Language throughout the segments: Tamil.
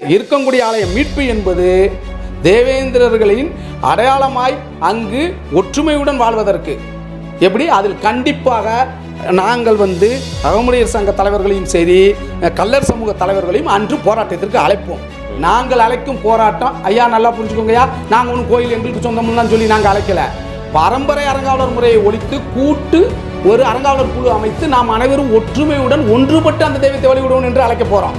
இருக்கங்குடி ஆலய மீட்பு என்பது தேவேந்திரர்களின் அடையாளமாய் அங்கு ஒற்றுமையுடன் வாழ்வதற்கு எப்படி அதில் கண்டிப்பாக நாங்கள் அகமுடையர் சங்க தலைவர்களையும் சரி கல்லர் சமூக தலைவர்களையும் அன்று போராட்டத்திற்கு அழைப்போம். நாங்கள் அழைக்கும் போராட்டம் ஐயா நல்லா புரிஞ்சுக்கோங்கய்யா, நாங்கள் ஒன்றும் கோயில் எங்களுக்கு சொந்தம்லாம் சொல்லி நாங்கள் அழைக்கல. பரம்பரை அறங்காவலர் முறையை ஒழித்து கூட்டு ஒரு அறங்காவலர் குழு அமைத்து நாம் அனைவரும் ஒற்றுமையுடன் ஒன்றுபட்டு அந்த தெய்வத்தை வழிவிடுவோம் என்று அழைக்க போகிறோம்.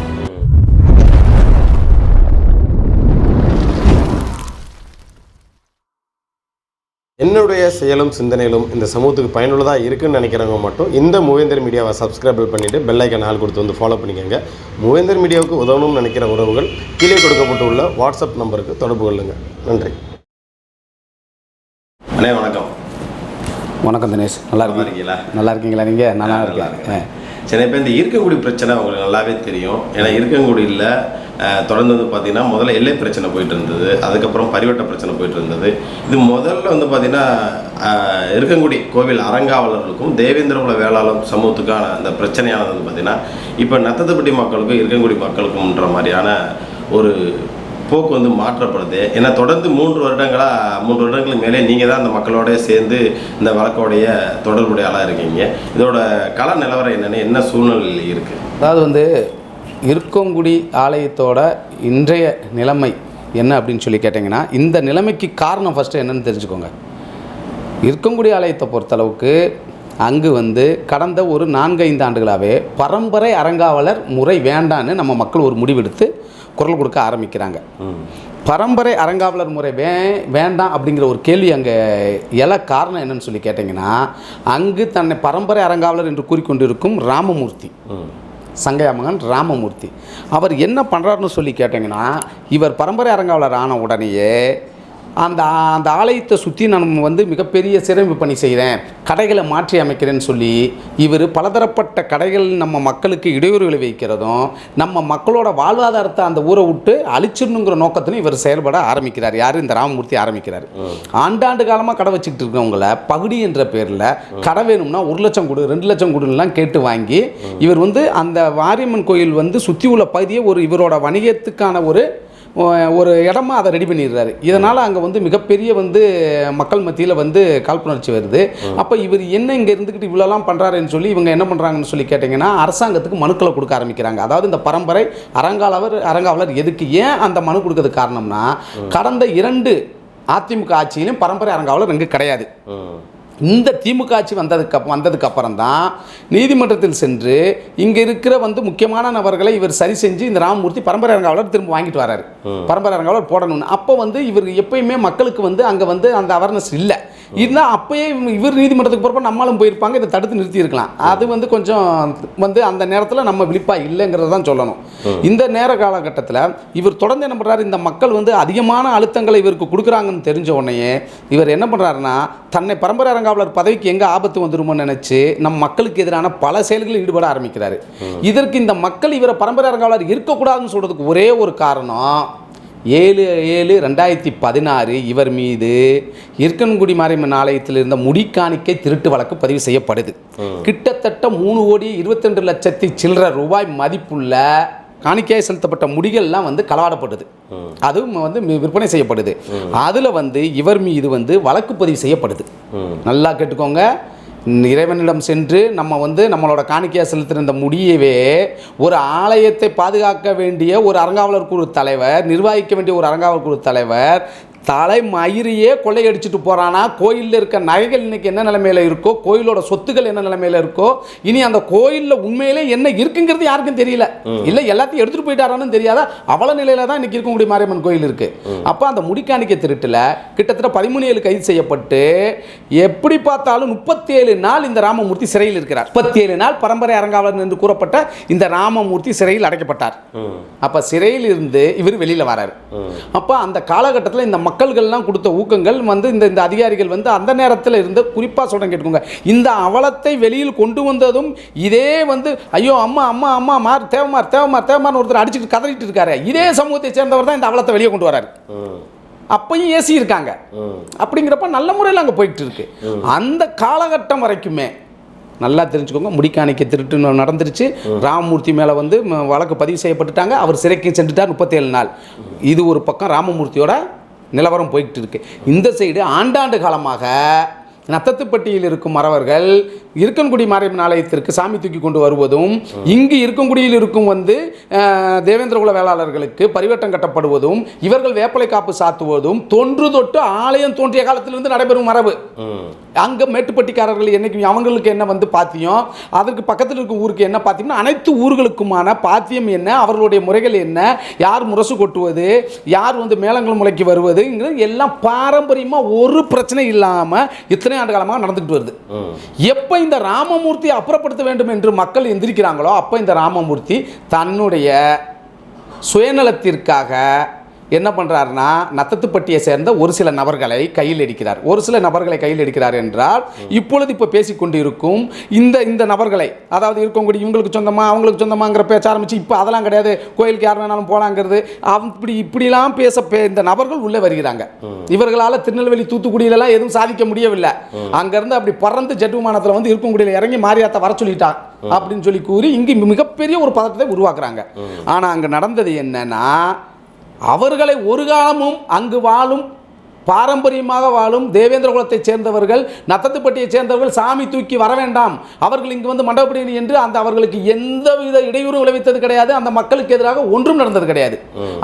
என்னுடைய செயலும் சிந்தனையிலும் இந்த சமூகத்துக்கு பயனுள்ளதாக இருக்குன்னு நினைக்கிறவங்க மட்டும் இந்த மூவேந்தர் மீடியாவை சப்ஸ்கிரைப் பண்ணிவிட்டு பெல் ஐக்கான் ஆல் கொடுத்து ஃபாலோ பண்ணிக்கோங்க. மூவேந்தர் மீடியாவுக்கு உதவணும்னு நினைக்கிற உறவுகள் கீழே கொடுக்கப்பட்டுள்ள வாட்ஸ்அப் நம்பருக்கு தொடர்பு கொள்ளுங்க. நன்றி. அண்ணே வணக்கம். வணக்கம் தினேஷ், நல்லா இருக்கீங்களா? நல்லா இருக்கீங்களா? நீங்கள் நல்லா இருக்கீங்க. சரி, இப்போ இந்த இருக்கங்குடி பிரச்சனை உங்களுக்கு நல்லாவே தெரியும். ஏன்னா இருக்கங்குடியில் தொடர்ந்து பார்த்தீங்கன்னா முதல்ல எல்லை பிரச்சனை போயிட்டு இருந்தது, அதுக்கப்புறம் பரிவட்ட பிரச்சனை போயிட்டு இருந்தது. இது முதல்ல பார்த்தீங்கன்னா இருக்கங்குடி கோவில் அறங்காவலர்களுக்கும் தேவேந்திரகுல வேளாளர் சமூகத்துக்கான அந்த பிரச்சனையானது பார்த்தீங்கன்னா இப்போ நத்தத்துப்பட்டி மக்களுக்கும் இருக்கங்குடி மக்களுக்கும்ன்ற மாதிரியான ஒரு போக்கு மாற்றப்படுது. ஏன்னா தொடர்ந்து 3 வருடங்களுக்கு மேலே நீங்கள் தான் அந்த மக்களோட சேர்ந்து இந்த வழக்கோடைய தொடர்புடைய ஆளாக இருக்கீங்க. இதோட கள நிலவரம் என்னென்னு என்ன சூழ்நிலை இருக்குது? அதாவது இருக்கங்குடி ஆலயத்தோட இன்றைய நிலைமை என்ன அப்படின்னு சொல்லி கேட்டிங்கன்னா, இந்த நிலைமைக்கு காரணம் ஃபஸ்ட்டு என்னென்னு தெரிஞ்சுக்கோங்க. இருக்கங்குடி ஆலயத்தை பொறுத்தளவுக்கு அங்கு கடந்த ஒரு 4-5 ஆண்டுகளாகவே பரம்பரை அறங்காவலர் முறை வேண்டான்னு நம்ம மக்கள் ஒரு முடிவெடுத்து குரல் கொடுக்க ஆரம்பிக்கிறாங்க. பரம்பரை அறங்காவலர் முறை வேண்டாம் அப்படிங்கிற ஒரு கேள்வி அங்கே காரணம் என்னன்னு சொல்லி கேட்டிங்கன்னா, அங்கு தன்னை பரம்பரை அறங்காவலர் என்று கூறிக்கொண்டிருக்கும் ராமமூர்த்தி, சங்கையா மகன் ராமமூர்த்தி, அவர் என்ன பண்ணுறாருன்னு சொல்லி கேட்டிங்கன்னா, இவர் பரம்பரை அறங்காவலர் ஆன உடனேயே அந்த ஆலயத்தை சுற்றி நான் மிகப்பெரிய சீரமைப்பு பணி செய்கிறேன், கடைகளை மாற்றி அமைக்கிறேன்னு சொல்லி இவர் பலதரப்பட்ட கடைகள் நம்ம மக்களுக்கு இடையூறுகளை வைக்கிறதும் நம்ம மக்களோட வாழ்வாதாரத்தை அந்த ஊரை விட்டு அழிச்சிடணுங்கிற நோக்கத்திலும் இவர் செயல்பட ஆரம்பிக்கிறார். யார்? இந்த ராமமூர்த்தி ஆரம்பிக்கிறார். ஆண்டாண்டு காலமாக கடை வச்சுக்கிட்டு இருக்கவங்கள பகுடி என்ற பேரில் கடை வேணும்னா 1 லட்சம் கொடு 2 லட்சம் கொடுலாம் கேட்டு வாங்கி இவர் அந்த வாரியம்மன் கோயில் சுற்றி உள்ள பகுதியை இவரோட வணிகத்துக்கான ஒரு இடமா அதை ரெடி பண்ணிடுறாரு. இதனால் அங்கே மிகப்பெரிய மக்கள் மத்தியில் காழ்ப்புணர்ச்சி வருது. அப்போ இவர் என்ன இங்கே இருந்துக்கிட்டு இவ்வளோலாம் பண்ணுறாருன்னு சொல்லி இவங்க என்ன பண்ணுறாங்கன்னு சொல்லி கேட்டிங்கன்னா, அரசாங்கத்துக்கு மனுக்களை கொடுக்க ஆரம்பிக்கிறாங்க. அதாவது இந்த பரம்பரை அறங்காவலர் எதுக்கு ஏன் அந்த மனு கொடுக்கறதுக்கு காரணம்னா, கடந்த 2 அதிமுக ஆட்சியிலும் பரம்பரை அறங்காவலர் இங்கே கிடையாது. இந்த திமுக ஆட்சி வந்ததுக்கு அப்புறம் தான் நீதிமன்றத்தில் சென்று இங்கே இருக்கிற முக்கியமான நபர்களை இவர் சரி செஞ்சு இந்த ராமமூர்த்தி பரம்பரை அறங்காவலர் திரும்ப வாங்கிட்டு வராரு. பரம்பரை அறங்காவலர் போடணும்னு அப்போ இவர் எப்பயுமே மக்களுக்கு அங்கே அந்த அவேர்னஸ் இல்லை. இருந்தால் அப்பயே இவர் நீதிமன்றத்துக்கு போகிறப்ப நம்மளும் போயிருப்பாங்க, இதை தடுத்து நிறுத்தி இருக்கலாம். அது கொஞ்சம் அந்த நேரத்தில் நம்ம விழிப்பாக இல்லைங்கிறத தான் சொல்லணும். இந்த நேர காலகட்டத்தில் இவர் தொடர்ந்து என்ன பண்ணுறாரு, இந்த மக்கள் அதிகமான அழுத்தங்களை இவருக்கு கொடுக்குறாங்கன்னு தெரிஞ்ச உடனே இவர் என்ன பண்ணுறாருன்னா, தன்னை பரம்பரை அறங்காவலர் பதவிக்கு எங்கே ஆபத்து வந்துருமோன்னு நினச்சி நம் மக்களுக்கு எதிரான பல செயல்களில் ஈடுபட ஆரம்பிக்கிறாரு. இதற்கு இந்த மக்கள் இவரை பரம்பரை அறங்காவலர் இருக்கக்கூடாதுன்னு சொல்கிறதுக்கு ஒரே ஒரு காரணம், 7/7/2016 இவர் மீது இருக்கன்குடி மாரியம்மன் ஆலயத்தில் இருந்த முடிக்காணிக்கை திருட்டு வழக்கு பதிவு செய்யப்படுது. கிட்டத்தட்ட 3,22,00,000 சில்லற ரூபாய் மதிப்புள்ள காணிக்கையாக செலுத்தப்பட்ட முடிகள்லாம் களவாடப்படுது. அதுவும் விற்பனை செய்யப்படுது. அதில் இவர் மீது வழக்கு பதிவு செய்யப்படுது. நல்லா கேட்டுக்கோங்க. இறைவனிடம் சென்று நம்ம நம்மளோட காணிக்கையாக செலுத்துகிற இந்த முடியவே ஒரு ஆலயத்தை பாதுகாக்க வேண்டிய ஒரு அறங்காவலர் குழு தலைவர், நிர்வகிக்க வேண்டிய ஒரு அறங்காவலர் குழு தலைவர் தலைமயிரையே கொள்ளையடிச்சிட்டு போகிறானா. கோயிலில் இருக்க நகைகள் இன்றைக்கி என்ன நிலைமையில் இருக்கோ, கோயிலோட சொத்துக்கள் என்ன நிலைமையில் இருக்கோ, இனி அந்த கோயிலில் உண்மையிலே என்ன இருக்குங்கிறது யாருக்கும் தெரியல. இல்லை எல்லாத்தையும் எடுத்துகிட்டு போயிட்டாரான்னு தெரியாத அவல நிலையில் தான் இன்றைக்கி இருக்கக்கூடிய மாரியம்மன் கோயில் இருக்குது. அப்போ அந்த முடிக்காணிக்கை திருட்டில் கிட்டத்தட்ட 13 கைது செய்யப்பட்டு எப்படி பார்த்தாலும் 37 நாள் இந்த ராமமூர்த்தி சிறையில் இருக்கிறார். 37 நாள் பரம்பரை அறங்காவலர் என்று கூறப்பட்ட இந்த ராமமூர்த்தி சிறையில் அடைக்கப்பட்டார். அப்போ சிறையில் இருந்து இவர் வெளியில் வராரு. அப்போ அந்த காலகட்டத்தில் இந்த மக்கள்கள்லாம் கொடுத்த ஊக்கங்கள் இந்த அதிகாரிகள் அந்த நேரத்தில் இருந்து குறிப்பாக சொல்கிறேன் கேட்டுக்கோங்க, இந்த அவலத்தை வெளியில் கொண்டு வந்ததும் இதே ஐயோ அம்மா அம்மா அம்மா மார் தேவமார் ஒருத்தர் அடிச்சுட்டு கதறிட்டு இருக்காரு. இதே சமூகத்தை சேர்ந்தவர் தான் இந்த அவலத்தை வெளியே கொண்டு வராரு. அப்பையும் ஏசி இருக்காங்க. அப்படிங்கிறப்ப நல்ல முறையில் அங்கே போயிட்டு இருக்கு. அந்த காலகட்டம் வரைக்குமே நல்லா தெரிஞ்சுக்கோங்க. முடிக்காணிக்க திருட்டு நடந்துருச்சு. ராமமூர்த்தி மேலே வந்து வழக்கு பதிவு செய்யப்பட்டுட்டாங்க. அவர் சிறைக்கு சென்றுட்டார் 37 நாள். இது ஒரு பக்கம் ராமமூர்த்தியோட நிலவரம் போய்கிட்டு இருக்கு. இந்த சைடு ஆண்டாண்டு காலமாக நத்தத்துப்பட்டியில் இருக்கும் மறவர்கள் இருக்கன்குடி மாரியம்மன் ஆலயத்திற்கு சாமி தூக்கி கொண்டு வருவதும், இங்கு இருக்கன்குடியில் இருக்கும் வந்து தேவேந்திரகுல வேளாளர்களுக்கு பரிவட்டம் கட்டப்படுவதும், இவர்கள் வேப்பலை காப்பு சாத்துவதும் தொன்று தொட்டு ஆலயம் தோன்றிய காலத்திலிருந்து நடைபெறும் மரபு. அங்கே மேட்டுப்பட்டிக்காரர்கள் என்னைக்கு அவங்களுக்கு என்ன வந்து பாத்தியம், அதற்கு பக்கத்தில் இருக்கும் ஊருக்கு என்ன பாத்தியம்னா அனைத்து ஊர்களுக்குமான பாத்தியம் என்ன, அவர்களுடைய முறைகள் என்ன, யார் முரசு கொட்டுவது, யார் வந்து மேளங்கள் முளைக்கு வருவதுங்கிறது எல்லாம் பாரம்பரியமாக ஒரு பிரச்சனை இல்லாமல் இத்தனை ஆண்டு காலமாக நடந்துகிட்டு வருது. எப்போ இந்த ராமமூர்த்தியை அப்புறப்படுத்த வேண்டும் என்று மக்கள் எந்திரிக்கிறாங்களோ அப்போ இந்த ராமமூர்த்தி தன்னுடைய சுயநலத்திற்காக என்ன பண்ணுறாருன்னா நத்தத்துப்பட்டியை சேர்ந்த ஒரு சில நபர்களை கையில் எடுக்கிறார். ஒரு சில நபர்களை கையில் எடுக்கிறார் என்றால் இப்பொழுது இப்போ பேசிக்கொண்டு இருக்கும் இந்த நபர்களை, அதாவது இருக்கக்கூடிய இவங்களுக்கு சொந்தமா அவங்களுக்கு சொந்தமாங்கிற பேச ஆரம்பிச்சு இப்போ அதெல்லாம் கிடையாது, கோயிலுக்கு யார் வேணாலும் போகலாங்கிறது இப்படிலாம் இந்த நபர்கள் உள்ளே வருகிறாங்க. இவர்களால் திருநெல்வேலி தூத்துக்குடியிலலாம் எதுவும் சாதிக்க முடியவில்லை. அங்கேருந்து அப்படி பறந்து ஜெட் விமானத்தில் வந்து இருக்கங்குடியில் இறங்கி மாரியாத்தை வர சொல்லிட்டான் அப்படின்னு சொல்லி கூறி இங்கு மிகப்பெரிய ஒரு பதட்டத்தை உருவாக்குறாங்க. ஆனால் அங்கே நடந்தது என்னன்னா, அவர்களை ஒரு காலமும் அங்கு வாழும் பாரம்பரியமாக வாழும் தேவேந்திர குலத்தைச் சேர்ந்தவர்கள், நத்தத்துப்பட்டியை சேர்ந்தவர்கள் சாமி தூக்கி வர வேண்டாம், அவர்கள் இங்கு வந்து மண்டபப்படி என்று அந்த அவர்களுக்கு எந்தவித இடையூறு விளைவித்தது கிடையாது. அந்த மக்களுக்கு எதிராக ஒன்றும் நடந்தது கிடையாது.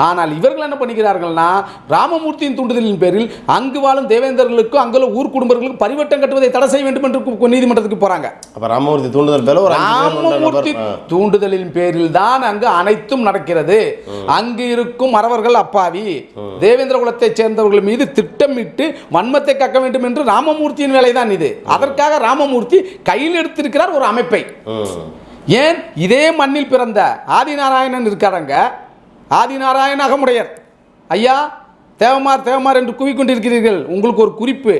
ஆனால் இவர்கள் என்ன பண்ணுகிறார்கள்னா, ராமமூர்த்தியின் தூண்டுதலின் பேரில் அங்கு வாழும் தேவேந்தர்களுக்கும் அங்குள்ள ஊர் குடும்பங்களுக்கு பரிவட்டம் கட்டுவதை தடை செய்ய வேண்டும் என்று நீதிமன்றத்துக்கு போறாங்க. ராமமூர்த்தி தூண்டுதலின் பேரில் தான் அங்கு அனைத்தும் நடக்கிறது. அங்கு இருக்கும் மறவர்கள் அப்பாவி தேவேந்திர குலத்தைச் சேர்ந்தவர்கள் மீது திட்டமிட்டு வன்மத்தை காக்க வேண்டும் என்று ராமமூர்த்தியின் வேலைதான் இது. அதற்காக ராமமூர்த்தி கையில் எடுத்திருக்கிறார் ஒரு அமைப்பை. ஏன் இதே மண்ணில் பிறந்த ஆதிநாராயணன் இருக்காரங்க, ஆதிநாராயண அகமுடையர் ஐயா தேவமார் என்று கூவிக்கொண்டிருக்கிறீர்கள். உங்களுக்கு ஒரு குறிப்பு,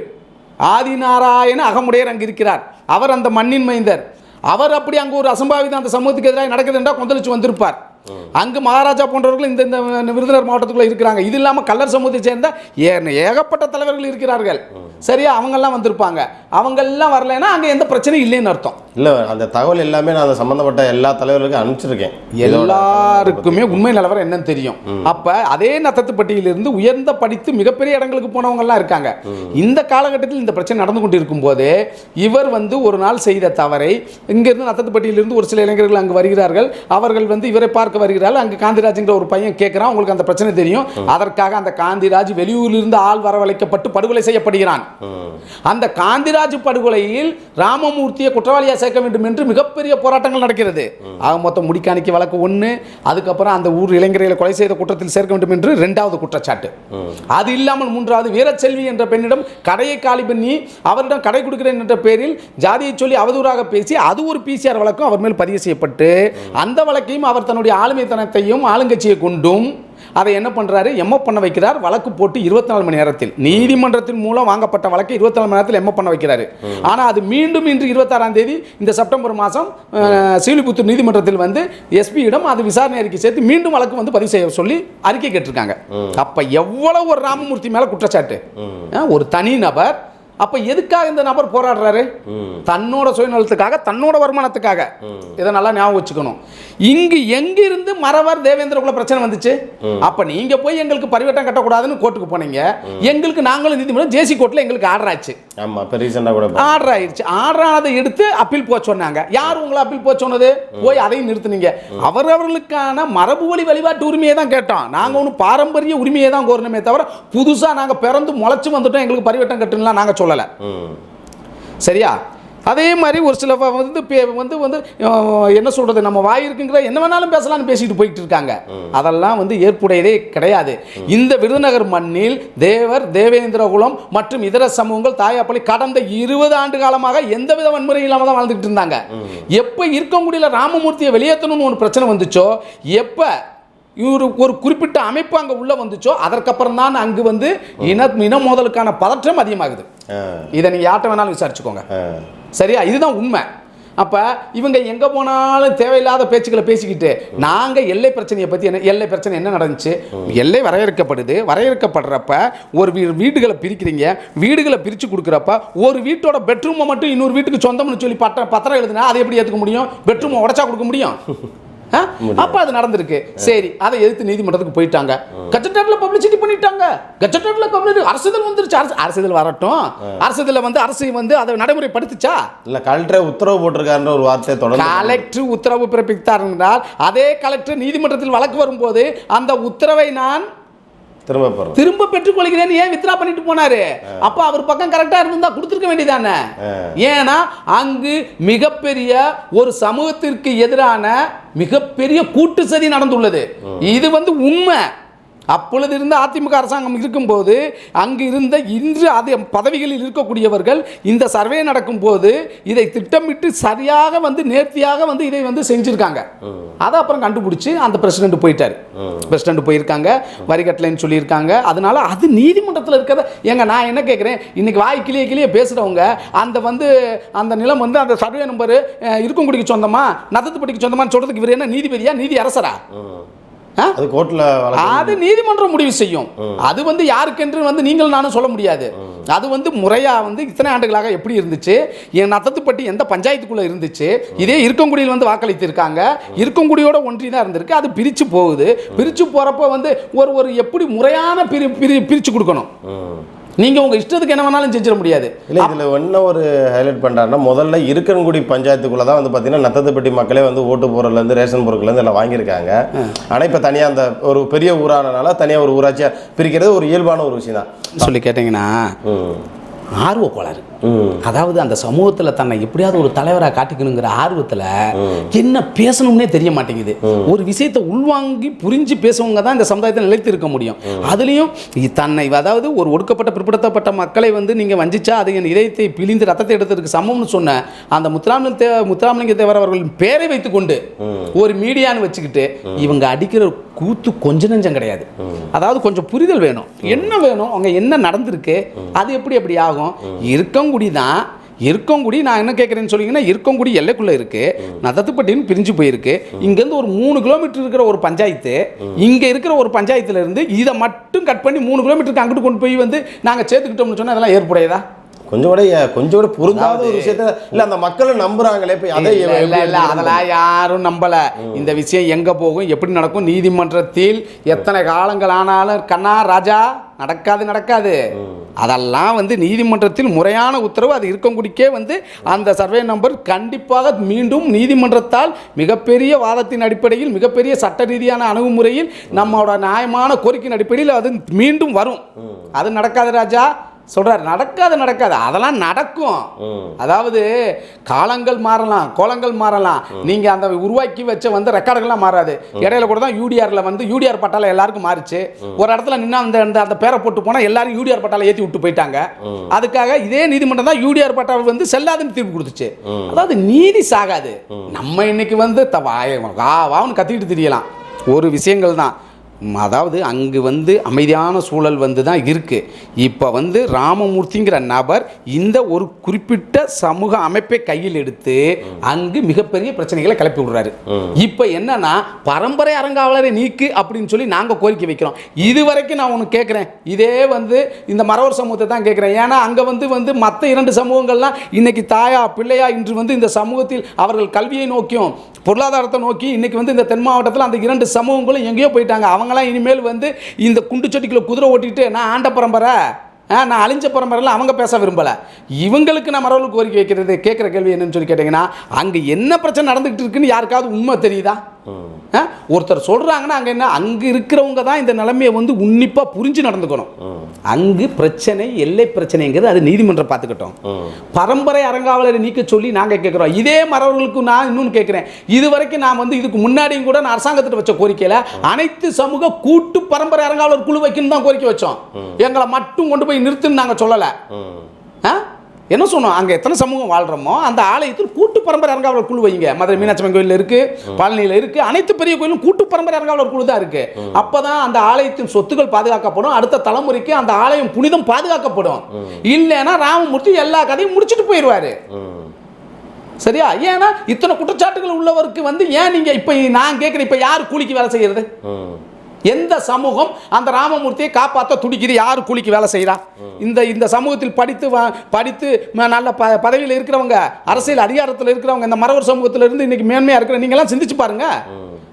ஆதிநாராயண அகமுடையர் அங்கு இருக்கிறார். அவர் அந்த மண்ணின் மைந்தர். அவர் அப்படி அங்கு ஒரு அசம்பாவிதம் அந்த சமூகத்துக்கு எதிராக நடக்குது என்றால் கொந்தளிச்சு வந்திருப்பார். அங்கு மகாராஜா போன்றவர்கள் இந்த விருதுநகர் மாவட்டத்துக்குள்ள இருக்கிறாங்க. இது இல்லாமல் கல்லர் சமூகத்தை சேர்ந்த ஏகப்பட்ட தலைவர்கள் இருக்கிறார்கள். சரியா, அவங்கெல்லாம் வந்திருப்பாங்க. அவங்கெல்லாம் வரலைன்னா அங்கே எந்த பிரச்சனையும் இல்லைன்னு அர்த்தம். இல்லை, அந்த தகவல் எல்லாமே நான் அந்த சம்பந்தப்பட்ட எல்லா தலைவர்களுக்கும் அனுப்பிச்சிருக்கேன். எல்லாருக்குமே உண்மை நிலவரம் என்னன்னு தெரியும். அப்போ அதே நத்தத்துப்பட்டியிலிருந்து உயர்ந்த படித்து மிகப்பெரிய இடங்களுக்கு போனவங்கெல்லாம் இருக்காங்க. இந்த காலகட்டத்தில் இந்த பிரச்சனை நடந்து கொண்டு இருக்கும் போது இவர் வந்து ஒரு நாள் செய்த தவறை, இங்கிருந்து நத்தத்துப்பட்டியிலிருந்து ஒரு சில இளைஞர்கள் அங்கு வருகிறார்கள். அவர்கள் வந்து இவரை பார்க்க வருகிறார்கள். அங்கு காந்திராஜ்ங்கிற ஒரு பையன் கேட்கிறான், உங்களுக்கு அந்த பிரச்சனை தெரியும். அதற்காக அந்த காந்திராஜ் வெளியூரிலிருந்து ஆள் வரவழைக்கப்பட்டு படுகொலை செய்யப்படுகிறான். அந்த காந்திராஜ் படுகொலையில் ராமமூர்த்தியை குற்றவாளியா சேர்க்க வேண்டும் என்று மிகப்பெரிய போராட்டங்கள் நடக்கிறது. ஆக மொத்தம் முடிக்காணிக்கு வழக்கு 1, அதுக்கப்புறம் அந்த ஊர் இளைஞர்களை கொலை செய்த குற்றத்தில் சேர்க்க வேண்டும் என்று 2வது குற்றச்சாட்டு. அது இல்லாமல் 3வது வீரச்செல்வி என்ற பெண்ணிடம் கடையை காலி பண்ணி அவரிடம் கடை கொடுக்கிறேன் என்ற பேரில் ஜாதியை சொல்லி அவதூறாக பேசி அது ஒரு PCR வழக்கும் அவர் மேல் பதிவு செய்யப்பட்டு அந்த வழக்கையும் அவர் தன்னுடைய ஆளுமைத்தனத்தையும் ஆளுங்கட்சியை கொண்டும் அதை என்ன பண்ணுறாரு, எம்எஃப் பண்ண வைக்கிறார். வழக்கு போட்டு 24 மணி நேரத்தில், நீதிமன்றத்தின் மூலம் வாங்கப்பட்ட வழக்கை 24 மணி நேரத்தில் எம்எஃப் பண்ண வைக்கிறாரு. ஆனால் அது மீண்டும் இன்று 26ஆம் தேதி இந்த செப்டம்பர் மாதம் ஸ்ரீவில்லிபுத்தூர் நீதிமன்றத்தில் வந்து எஸ்பியிடம் அது விசாரணை அறிக்கை சேர்த்து மீண்டும் வழக்கு வந்து பதிவு செய்ய சொல்லி அறிக்கை கேட்டிருக்காங்க. அப்போ எவ்வளவு ஒரு ராமமூர்த்தி மேலே குற்றச்சாட்டு, ஒரு தனி நபர். அப்போ எதுக்காக இந்த நபர் போராடுறாரு? தன்னோட சுயநலத்துக்காக, தன்னோட வருமானத்துக்காக. இதை நல்லா ஞாபகம் வச்சுக்கணும். இங்கு எங்கிருந்து மறவர் தேவேந்திர குல பிரச்சனை வந்துச்சு? அப்ப நீங்க போய் எங்களுக்கு பரிவட்டம் கட்டக்கூடாதுன்னு கோர்ட்டுக்கு போனீங்க. எங்களுக்கு நாங்களும் நீதிமன்றம் ஜேசி கோர்ட்ல எங்களுக்கு ஆர்டர் ஆச்சு. ஆமா, இப்போ ரீசெண்டா கூட ஆர்டர் ஆயிடுச்சு. ஆர்டர் ஆனதை எடுத்து அப்பீல் போக சொன்னாங்க. யார் உங்களை அப்பீல் போக சொன்னது? போய் அதையும் நிறுத்துனீங்க. அவரவர்களுக்கான மரபு வழி வழிபாட்டு உரிமையை தான் கேட்டோம். நாங்க ஒன்றும் பாரம்பரிய உரிமையை தான் கோரணுமே தவிர புதுசா நாங்க பிறந்து முளைச்சு வந்துட்டோம் எங்களுக்கு பரிவட்டம் கட்டுலாம் நாங்க சொல்லல. சரியா? அதே மாதிரி ஒரு சில வந்து என்ன சொல்றது, நம்ம வாய் இருக்குங்கிற என்ன வேணாலும் பேசலாம்னு பேசிட்டு போயிட்டு இருக்காங்க. அதெல்லாம் வந்து ஏற்புடையதே கிடையாது. இந்த விருதுநகர் மண்ணில் தேவர், தேவேந்திர குலம் மற்றும் இதர சமூகங்கள் தாயாப்பள்ளி கடந்த 20 ஆண்டு காலமாக எந்தவித வன்முறை இல்லாம தான் வாழ்ந்துட்டு இருந்தாங்க. எப்ப இருக்கங்குடியில ராமமூர்த்தியை வெளியேற்றணும்னு ஒரு பிரச்சனை வந்துச்சோ, எப்ப இவர் ஒரு குறிப்பிட்ட அமைப்பு அங்கே உள்ள வந்துச்சோ, அதற்கப்புறம் தான் அங்கு வந்து இன மோதலுக்கான பதற்றம் அதிகமாகுது. இதை நீங்க யார்ட்ட வேணாலும் விசாரிச்சுக்கோங்க. சரியா? இதுதான் உண்மை. அப்போ இவங்க எங்கே போனாலும் தேவையில்லாத பேச்சுக்களை பேசிக்கிட்டு நாங்கள் எல்லை பிரச்சனையை பற்றி என்ன, எல்லை பிரச்சனை என்ன நடந்துச்சு, எல்லை வரையறுக்கப்படுது, வரையறுக்கப்படுறப்ப ஒரு வீடுகளை பிரிக்கிறீங்க, வீடுகளை பிரித்து கொடுக்குறப்ப ஒரு வீட்டோட பெட்ரூமை மட்டும் இன்னொரு வீட்டுக்கு சொந்தம்னு சொல்லி பத்திரம் எழுதுனா அதை எப்படி ஏற்றுக்க முடியும்? பெட்ரூமை உடச்சா கொடுக்க முடியும்? அப்ப அது நடந்திருக்கு. சரி, அதை எதிர்த்து நீதிமன்றத்துக்கு போயிட்டாங்க. கெஜெட்டட்ல பப்ளிசிட்டி பண்ணிட்டாங்க. கெஜெட்டட்ல பப்ளிசிட்டி, அரசியல் வந்துருச்சு. அரசியல் வரட்டும், அரசியல்ல வந்து அரசு வந்து அதை நடைமுறைப்படுத்துச்சா? இல்ல, கலெக்டர் உத்தரவு போட்டிருக்காருன்ற ஒரு வார்த்தை தொடர்ந்து கலெக்டர் உத்தரவு பிறப்பித்தார் என்றால் அதே கலெக்டர் நீதிமன்றத்தில் வழக்கு வரும்போது அந்த உத்தரவை நான் திரும்ப பெற்றுக்கொள்கிறேன் ஏன் வித்ரா பண்ணிட்டு போனாரு? அப்ப அவர் பக்கம் கரெக்டா இருந்தா கொடுத்திருக்க வேண்டியதானே? ஏன்னா அங்கு மிகப்பெரிய ஒரு சமூகத்திற்கு எதிரான மிகப்பெரிய கூட்டு சதி நடந்துள்ளது. இது வந்து உண்மை. அப்பொழுது இருந்த அதிமுக அரசாங்கம் இருக்கும்போது அங்கு இருந்த இன்று அதே பதவிகளில் இருக்கக்கூடியவர்கள் இந்த சர்வே நடக்கும்போது இதை திட்டமிட்டு சரியாக வந்து நேர்த்தியாக வந்து இதை வந்து செஞ்சிருக்காங்க. அதை அப்புறம் கண்டுபிடிச்சி அந்த பிரசிடென்ட் போயிட்டார். பிரசிடென்ட் போயிருக்காங்க, வரி கட்டலைன்னு சொல்லியிருக்காங்க. அதனால அது நீதிமன்றத்தில் இருக்கிறத ஏங்க நான் என்ன கேட்குறேன், இன்னைக்கு வாய் கிளியே பேசுகிறவங்க அந்த வந்து அந்த நிலம் வந்து அந்த சர்வே நம்பர் இருக்கங்குடிக்கு சொந்தமா நத்தத்துப்பட்டிக்கு சொந்தமான்னு சொல்றதுக்கு இவர் என்ன நீதிபதியா, நீதி அரசரா? அது கோர்ட்ல அது நீதிமன்றம் முடிவு செய்யும். அது வந்து யாருக்கென்று வந்து நீங்கள் நானும் சொல்ல முடியாது. அது வந்து முறையா வந்து இத்தனை ஆண்டுகளாக எப்படி இருந்துச்சு, என் நத்தத்துப்பட்டி எந்த பஞ்சாயத்துக்குள்ள இருந்துச்சு, இதே இருக்கங்குடியில் வந்து வாக்களித்து இருக்காங்க, இருக்கங்குடியோட ஒன்றி தான் இருந்திருக்கு. அது பிரிச்சு போகுது. பிரிச்சு போறப்ப வந்து ஒரு எப்படி முறையான பிரிச்சு கொடுக்கணும். நீங்கள் உங்கள் இஷ்டத்துக்கு என்ன வேணாலும் செஞ்சிட முடியாது. இல்லை, இதில் என்ன ஒரு ஹைலைட் பண்ணுறாருன்னா, முதல்ல இருக்கன்குடி பஞ்சாயத்துக்குள்ளே தான் வந்து பார்த்தீங்கன்னா நத்தத்துப்பட்டி மக்களே வந்து ஓட்டு போகிறதுலேருந்து ரேஷன் பொருட்கள்லேருந்து எல்லாம் வாங்கியிருக்காங்க. ஆனால் இப்போ தனியாக அந்த ஒரு பெரிய ஊரானனால தனியாக ஒரு ஊராட்சியாக பிரிக்கிறது ஒரு இயல்பான ஒரு விஷயம் தான் சொல்லி கேட்டிங்கன்னா ஆர்வ கோளாறு. அதாவது அந்த சமூகத்தில் தன்னை எப்படியாவது ஒரு தலைவராக காட்டிக்கணுங்கிற ஆர்வத்தில் என்ன பேசணும்னே தெரிய மாட்டேங்குது. ஒரு விஷயத்தை உள்வாங்கி புரிஞ்சு பேசுவவங்க தான் இந்த சமுதாயத்தை நிலைத்து இருக்க முடியும். அதுலேயும் தன்னை அதாவது ஒரு ஒடுக்கப்பட்ட பிற்படுத்தப்பட்ட மக்களை வந்து நீங்கள் வஞ்சிச்சா அது என் இதயத்தை பிழிந்து ரத்தத்தை எடுத்ததுக்கு சமம்னு சொன்ன அந்த முத்துராமலிங்க தேவர் அவர்களின் பேரை வைத்துக்கொண்டு ஒரு மீடியான்னு வச்சுக்கிட்டு இவங்க அடிக்கிற கூத்து கொஞ்சம் நெஞ்சம் கிடையாது. அதாவது கொஞ்சம் புரிதல் வேணும். என்ன வேணும், அவங்க என்ன நடந்திருக்கு, அது எப்படி ஆகும். இருக்கங்குடி நான் என்ன கேட்குறேன்னு சொல்லிங்கன்னா, இருக்கங்குடி எல்லைக்குள்ளே இருக்குது, நத்தத்துப்பட்டின்னு பிரிஞ்சு போயிருக்கு. இங்கேருந்து ஒரு 3 கிலோமீட்டர் இருக்கிற ஒரு பஞ்சாயத்து, இங்கே இருக்கிற ஒரு பஞ்சாயத்தில் இருந்து இதை மட்டும் கட் பண்ணி 3 கிலோமீட்டருக்கு அங்கிட்டு கொண்டு போய் வந்து நாங்கள் சேர்த்துக்கிட்டோம்னு சொன்னால் அதெல்லாம் ஏற்புடையதா? கொஞ்சம் கூட பொருந்தாத ஒரு விஷயத்த இல்லை, அந்த மக்களும் நம்புறாங்களே. இப்போ அதை இல்லை அதெல்லாம் யாரும் நம்பலை. இந்த விஷயம் எங்கே போகும், எப்படி நடக்கும், நீதிமன்றத்தில் எத்தனை காலங்கள் ஆனாலும் கண்ணா ராஜா நடக்காது. அதெல்லாம் வந்து நீதிமன்றத்தில் முறையான உத்தரவு. அது இருக்கங்குடிக்கே வந்து அந்த சர்வே நம்பர் கண்டிப்பாக மீண்டும் நீதிமன்றத்தால் மிகப்பெரிய வாதத்தின் அடிப்படையில் மிகப்பெரிய சட்ட ரீதியான அணுகுமுறையில் நம்மளோட நியாயமான கோரிக்கையின் அடிப்படையில் அது மீண்டும் வரும். அது நடக்காது ராஜா சொல்றாரு. நடக்காது, அதெல்லாம் நடக்கும். அதாவது காலங்கள் மாறலாம், கோலங்கள் மாறலாம். நீங்க அந்த உருவாக்கி வச்ச வந்து ரெக்கார்டுகள்லாம் மாறாது. இடையில கூட தான் யூடிஆர்ல வந்து யூடிஆர் பட்டால எல்லாருக்கும் மாறிச்சு. ஒரு இடத்துல நின்று அந்த பேரை போட்டு போனா எல்லாரும் யூடிஆர் பட்டால ஏற்றி விட்டு போயிட்டாங்க. அதுக்காக இதே நீதிமன்றம் தான் யூடிஆர் பட்டால வந்து செல்லாதுன்னு தீர்ப்பு கொடுத்துச்சு. அதாவது நீதி சாகாது. நம்ம இன்னைக்கு வந்து வான்னு கத்திக்கிட்டு தெரியலாம் ஒரு விஷயங்கள் தான். அதாவது அங்கு வந்து அமைதியான சூழல் வந்து தான் இருக்குது. இப்போ வந்து ராமமூர்த்திங்கிற நபர் இந்த ஒரு குறிப்பிட்ட சமூக அமைப்பை கையில் எடுத்து அங்கு மிகப்பெரிய பிரச்சனைகளை கிளப்பி விடுறாரு. இப்போ என்னன்னா பரம்பரை அறங்காவலரை நீக்கு அப்படின்னு சொல்லி நாங்கள் கோரிக்கை வைக்கிறோம். இது வரைக்கும் நான் ஒன்று கேட்குறேன், இதே வந்து இந்த மறவர் சமூகத்தை தான் கேட்குறேன். ஏன்னா அங்கே வந்து மற்ற 2 சமூகங்கள்லாம் இன்னைக்கு தாயா பிள்ளையா இன்று வந்து இந்த சமூகத்தில் அவர்கள் கல்வியை நோக்கியும் பொருளாதாரத்தை நோக்கி இன்னைக்கு வந்து இந்த தென் மாவட்டத்தில் அந்த 2 சமூகங்களும் எங்கேயோ போயிட்டாங்க. அவங்களாம் இனிமேல் வந்து இந்த குண்டு சட்டிக்குள்ள குதிரை ஓட்டிட்டு நான் ஆண்ட பரம்பரை நான் அழிஞ்ச பரம்பரையில் அவங்க பேச விரும்பலை. இவங்களுக்கு நான் மரபு கோரிக்கை வைக்கிறது கேட்குற கேள்வி என்னன்னு சொல்லி கேட்டிங்கன்னா, அங்கே என்ன பிரச்சனை நடந்துகிட்டு இருக்குன்னு யாருக்காவது உண்மை தெரியுதா? ஒருத்தர் சொல்கிறாங்கன்னா அங்கே என்ன, அங்கே இருக்கிறவங்க தான் இந்த நிலைமையை வந்து உன்னிப்பாக புரிஞ்சு நடந்துக்கணும். அங்கு பிரச்சனை எல்லை பிரச்சனைங்கிறது அது நீதிமன்றம் பார்த்துக்கிட்டோம். பரம்பரை அறங்காவலரை நீக்க சொல்லி நாங்கள் கேட்குறோம். இதே மரபுகளுக்கு நான் இன்னொன்று கேட்குறேன். இது வரைக்கும் நான் வந்து இதுக்கு முன்னாடியும் கூட நான் அரசாங்கத்திட்ட வச்ச கோரிக்கையில் அனைத்து சமூக கூட்டு பரம்பரை அறங்காவலர் குழு வைக்கணும் தான் கோரிக்கை வச்சோம். எங்களை மட்டும் கொண்டு போய் நிறுத்துன்னு நாங்கள் சொல்லலை. என்ன சொன்னோம், அங்கே எத்தனை சமூகம் வாழ்கிறோமோ அந்த ஆலயத்தில் கூட்டு பரம்பரை அறங்காவலர் குழு வைங்க. மதுரை மீனாட்சி அம்மன் கோயிலில் இருக்குது, பழனியில் இருக்குது, அனைத்து பெரிய கோயிலும் கூட்டு பரம்பரை அறங்காவலர் குழு தான் இருக்குது. அப்போ தான் அந்த ஆலயத்தின் சொத்துக்கள் பாதுகாக்கப்படும், அடுத்த தலைமுறைக்கு அந்த ஆலயம் புனிதம் பாதுகாக்கப்படும். இல்லைன்னா ராமமூர்த்தி எல்லா கதையும் முடிச்சுட்டு போயிடுவார். சரியா? ஏன்னா இத்தனை குற்றச்சாட்டுகள் உள்ளவருக்கு வந்து ஏன் நீங்க இப்ப நான் கேட்கிறேன், இப்ப யாரு கூலிக்கு வேலை செய்யறது? எந்த சமூகம் அந்த ராமமூர்த்தியை காப்பாற்ற துடிக்குது? யாரு கூலிக்கு வேலை செய்யறா? இந்த சமூகத்தில் படித்து நல்ல பதவியில் இருக்கிறவங்க, அரசியல் அதிகாரத்தில் இருக்கிறவங்க, இந்த மறவர் சமூகத்தில் இருந்து இன்னைக்கு மேன்மையா இருக்கிற நீங்க எல்லாம் சிந்திச்சு பாருங்க.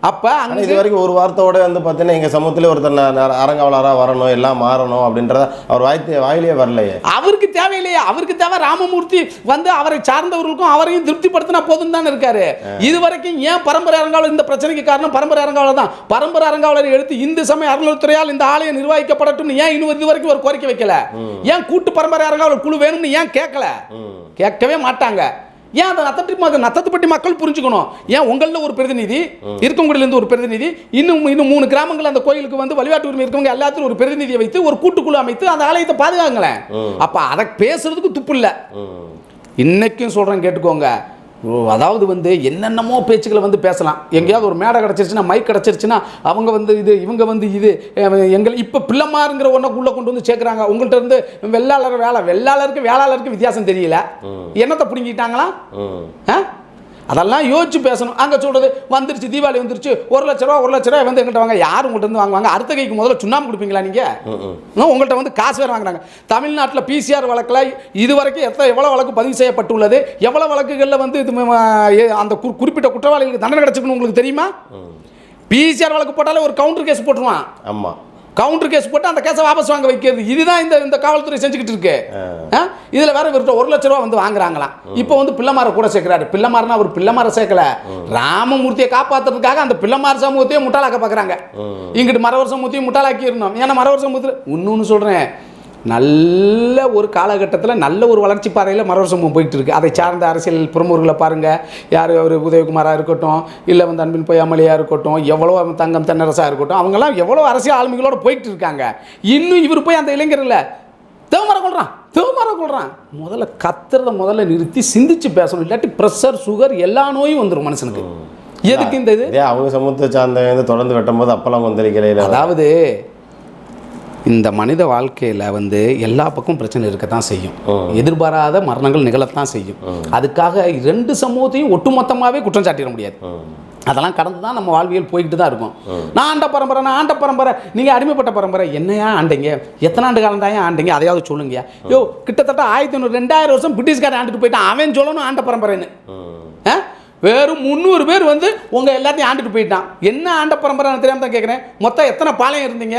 அப்ப இது வரைக்கும் ஒரு வார்த்தையோட வந்து பார்த்தீங்கன்னா எங்க சமூகத்திலே ஒருத்தர் அரங்காவலராக வரணும், எல்லாம் மாறணும் அப்படின்றத அவர் வாயிலே வரலையே. அவருக்கு தேவையில்லையே. அவருக்கு தேவை ராமமூர்த்தி வந்து அவரை சார்ந்தவர்களுக்கும் அவரையும் திருப்திப்படுத்தினா போதும் தான் இருக்காரு. இது வரைக்கும் ஏன் பரம்பரை அரங்காவலர்? இந்த பிரச்சனைக்கு காரணம் பரம்பரை அரங்காவலர் தான். பரம்பரை அரங்காவலரை எடுத்து இந்து சமய அறநிலையத்துறையால் இந்த ஆலயம் நிர்வகிக்கப்படட்டும் ஏன் இன்னும் இது வரைக்கும் ஒரு கோரிக்கை வைக்கல? ஏன் கூட்டு பரம்பரை அரங்காவலர் குழு வேணும்னு ஏன் கேட்கல? கேட்கவே மாட்டாங்க. ஏன் அதை நத்தத்துப்பட்டி மக்கள் புரிஞ்சுக்கணும். ஏன் உங்களில் ஒரு பிரதிநிதி, இருக்கங்குடியிலிருந்து ஒரு பிரதிநிதி, இன்னும் 3 கிராமங்கள் அந்த கோயிலுக்கு வந்து வழிபாட்டு உரிமை இருக்கவங்க எல்லாத்தையும் ஒரு பிரதிநிதியை வைத்து ஒரு கூட்டுக்குழு அமைத்து அந்த ஆலயத்தை பாதுகாங்களேன். அப்ப அதை பேசுறதுக்கு துப்பு இல்லை. இன்னைக்கும் சொல்றேன் கேட்டுக்கோங்க. அதாவது வந்து என்னென்னமோ பேச்சுக்களை வந்து பேசலாம். எங்கேயாவது ஒரு மேடை கிடச்சிருச்சுன்னா, மைக் கிடச்சிருச்சுன்னா அவங்க வந்து இது, இவங்க வந்து இது, எங்களை இப்போ பிள்ளைமாருங்கிற ஒன்றை உள்ளே கொண்டு வந்து சேர்க்குறாங்க. உங்கள்கிட்ட இருந்து வெள்ளாளருக்கு வித்தியாசம் தெரியல, என்னத்தை பிடிங்கிட்டாங்களா? அதெல்லாம் யோசிச்சு பேசணும். அங்கே சொல்கிறது வந்துருச்சு, தீபாவளி வந்துருச்சு, 1 லட்ச ரூபா வந்து எங்கள்கிட்ட வாங்க. யார் உங்கள்கிட்ட இருந்து வாங்குவாங்க? அடுத்த கைக்கு முதல்ல சுண்ணாம்பு கொடுப்பீங்களா நீங்கள்? உங்கள்கிட்ட வந்து காசு வேறு வாங்குறாங்க. தமிழ்நாட்டில் பிசிஆர் வழக்கில் இது வரைக்கும் எவ்வளோ வழக்கு பதிவு செய்யப்பட்டுள்ளது? எவ்வளோ வழக்குகளில் வந்து இது அந்த குறிப்பிட்ட குற்றவாளிகளுக்கு தண்டனை கிடைச்சிருக்குன்னு உங்களுக்கு தெரியுமா? பிசிஆர் வழக்கு போட்டாலே ஒரு கவுண்டர் கேஸ் போட்டுருவான். ஆமாம், கவுண்டர் கேஸ் போட்டு அந்த கேஸை வாபஸ் வாங்க வைக்கிறது. இதுதான் இந்த காவல்துறை செஞ்சுக்கிட்டு இருக்கு. இதுல வேற இவர்கிட்ட 1 லட்ச ரூபா வந்து வாங்குறாங்களாம். இப்போ வந்து பிள்ளைமார கூட சேர்க்கிறாரு. பிள்ளைமாரனா அவர் பிள்ளைமார சேர்க்கல, ராமமூர்த்தியை காப்பாற்றுறதுக்காக அந்த பிள்ளைமார் சமூகத்தையும் முட்டாளாக்க பார்க்குறாங்க. இங்கிட்டு மறவர் சமூகத்தையும் முட்டாளாக்கி இருந்தோம். ஏன்னா மறவர் சமூகத்தில் இன்னொன்று சொல்றேன், நல்ல ஒரு காலகட்டத்தில் நல்ல ஒரு வளர்ச்சி பாதையில் மறவர் சமூகம் போயிட்டு இருக்கு. அதை சார்ந்த அரசியல் பிரமுகர்களை பாருங்க. யார் அவர் உதயகுமாராக இருக்கட்டும், இல்லை வந்து அன்பின் பொய்யாமலையாக இருக்கட்டும், எவ்வளோ தங்கம் தென்னரசாக இருக்கட்டும், அவங்கெல்லாம் எவ்வளோ அரசியல் ஆளுமைகளோடு போயிட்டு இருக்காங்க. இன்னும் இவர் போய் அந்த இளைஞர்களை தேவமரம் கொள்றான். முதல்ல நிறுத்தி சிந்திச்சு பேசணும். இல்லாட்டி ப்ரெஷர், சுகர் எல்லா நோயும் வந்துடும் மனுஷனுக்கு. எதுக்கு இந்த இது? அவங்க சமூகத்தை சார்ந்த தொடர்ந்து வெட்டும் போது அப்பெல்லாம் கொந்தளிக்கல. அதாவது இந்த மனித வாழ்க்கையில் வந்து எல்லா பக்கம் பிரச்சனை இருக்கத்தான் செய்யும். எதிர்பாராத மரணங்கள் நிகழத்தான் செய்யும். அதுக்காக 2 சமூகத்தையும் ஒட்டுமொத்தமாகவே குற்றம் சாட்டிட முடியாது. அதெல்லாம் கடந்து தான் நம்ம வாழ்வியல் போய்கிட்டு தான் இருக்கும். நான் ஆண்ட பரம்பரை, நீங்கள் அடிமைப்பட்ட பரம்பரை. என்னையா ஆண்டீங்க? எத்தனை ஆண்டு காலம் தான் ஆண்டீங்க? அதையாவது சொல்லுங்க. யோ, கிட்டத்தட்ட 1500-2000 வருஷம் பிரிட்டிஷ்காரன் ஆண்டுட்டு போயிட்டான். அவன் சொல்லணும் ஆண்ட பரம்பரைன்னு. வெறும் 300 பேர் வந்து உங்கள் எல்லாத்தையும் ஆண்டுட்டு போயிட்டான். என்ன ஆண்ட பரம்பரை தெரியாமல் தான் கேட்குறேன். மொத்தம் எத்தனை பாளையம் இருந்தீங்க?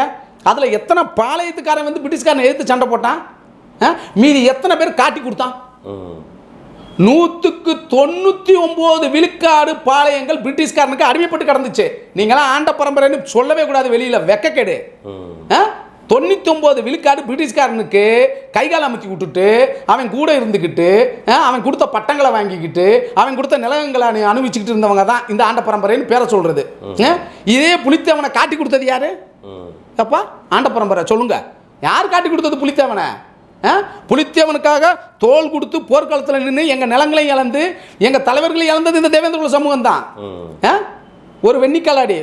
அதில் எத்தனை பாளையத்துக்காரன் வந்து பிரிட்டிஷ்காரனை எதிர்த்து சண்டை போட்டான்? மீதி எத்தனை பேர் காட்டி கொடுத்தான்? 199 விழுக்காடு பாளையங்கள் பிரிட்டிஷ்காரனுக்கு அடிமைப்பட்டு கிடந்துச்சு. நீங்களாம் ஆண்ட பரம்பரைன்னு சொல்லவே கூடாது. வெளியில் வெக்கக்கேடு. 99 விழுக்காடு பிரிட்டிஷ்காரனுக்கு கைகால் அமைச்சு விட்டுட்டு அவன் கூட இருந்துக்கிட்டு அவன் கொடுத்த பட்டங்களை வாங்கிக்கிட்டு அவன் கொடுத்த நிலங்களை அனுபவிச்சுக்கிட்டு இருந்தவங்க தான் இந்த ஆண்ட பரம்பரைன்னு பேரை சொல்றது. இதே புலித்தேவனை காட்டி கொடுத்தது யாரு? அப்பா ஆண்ட பரம்பரை சொல்லுங்க. யார் காட்டி கொடுத்தது புலித்தேவனை? புலித்தேவனுக்காக தோல் கொடுத்து போர்க்களத்தில் நின்று எங்கள் நிலங்களையும் இழந்து எங்கள் தலைவர்களையும் இழந்தது இந்த தேவேந்திர குல சமூகம் தான். ஒரு வெண்ணிக்காலாடி.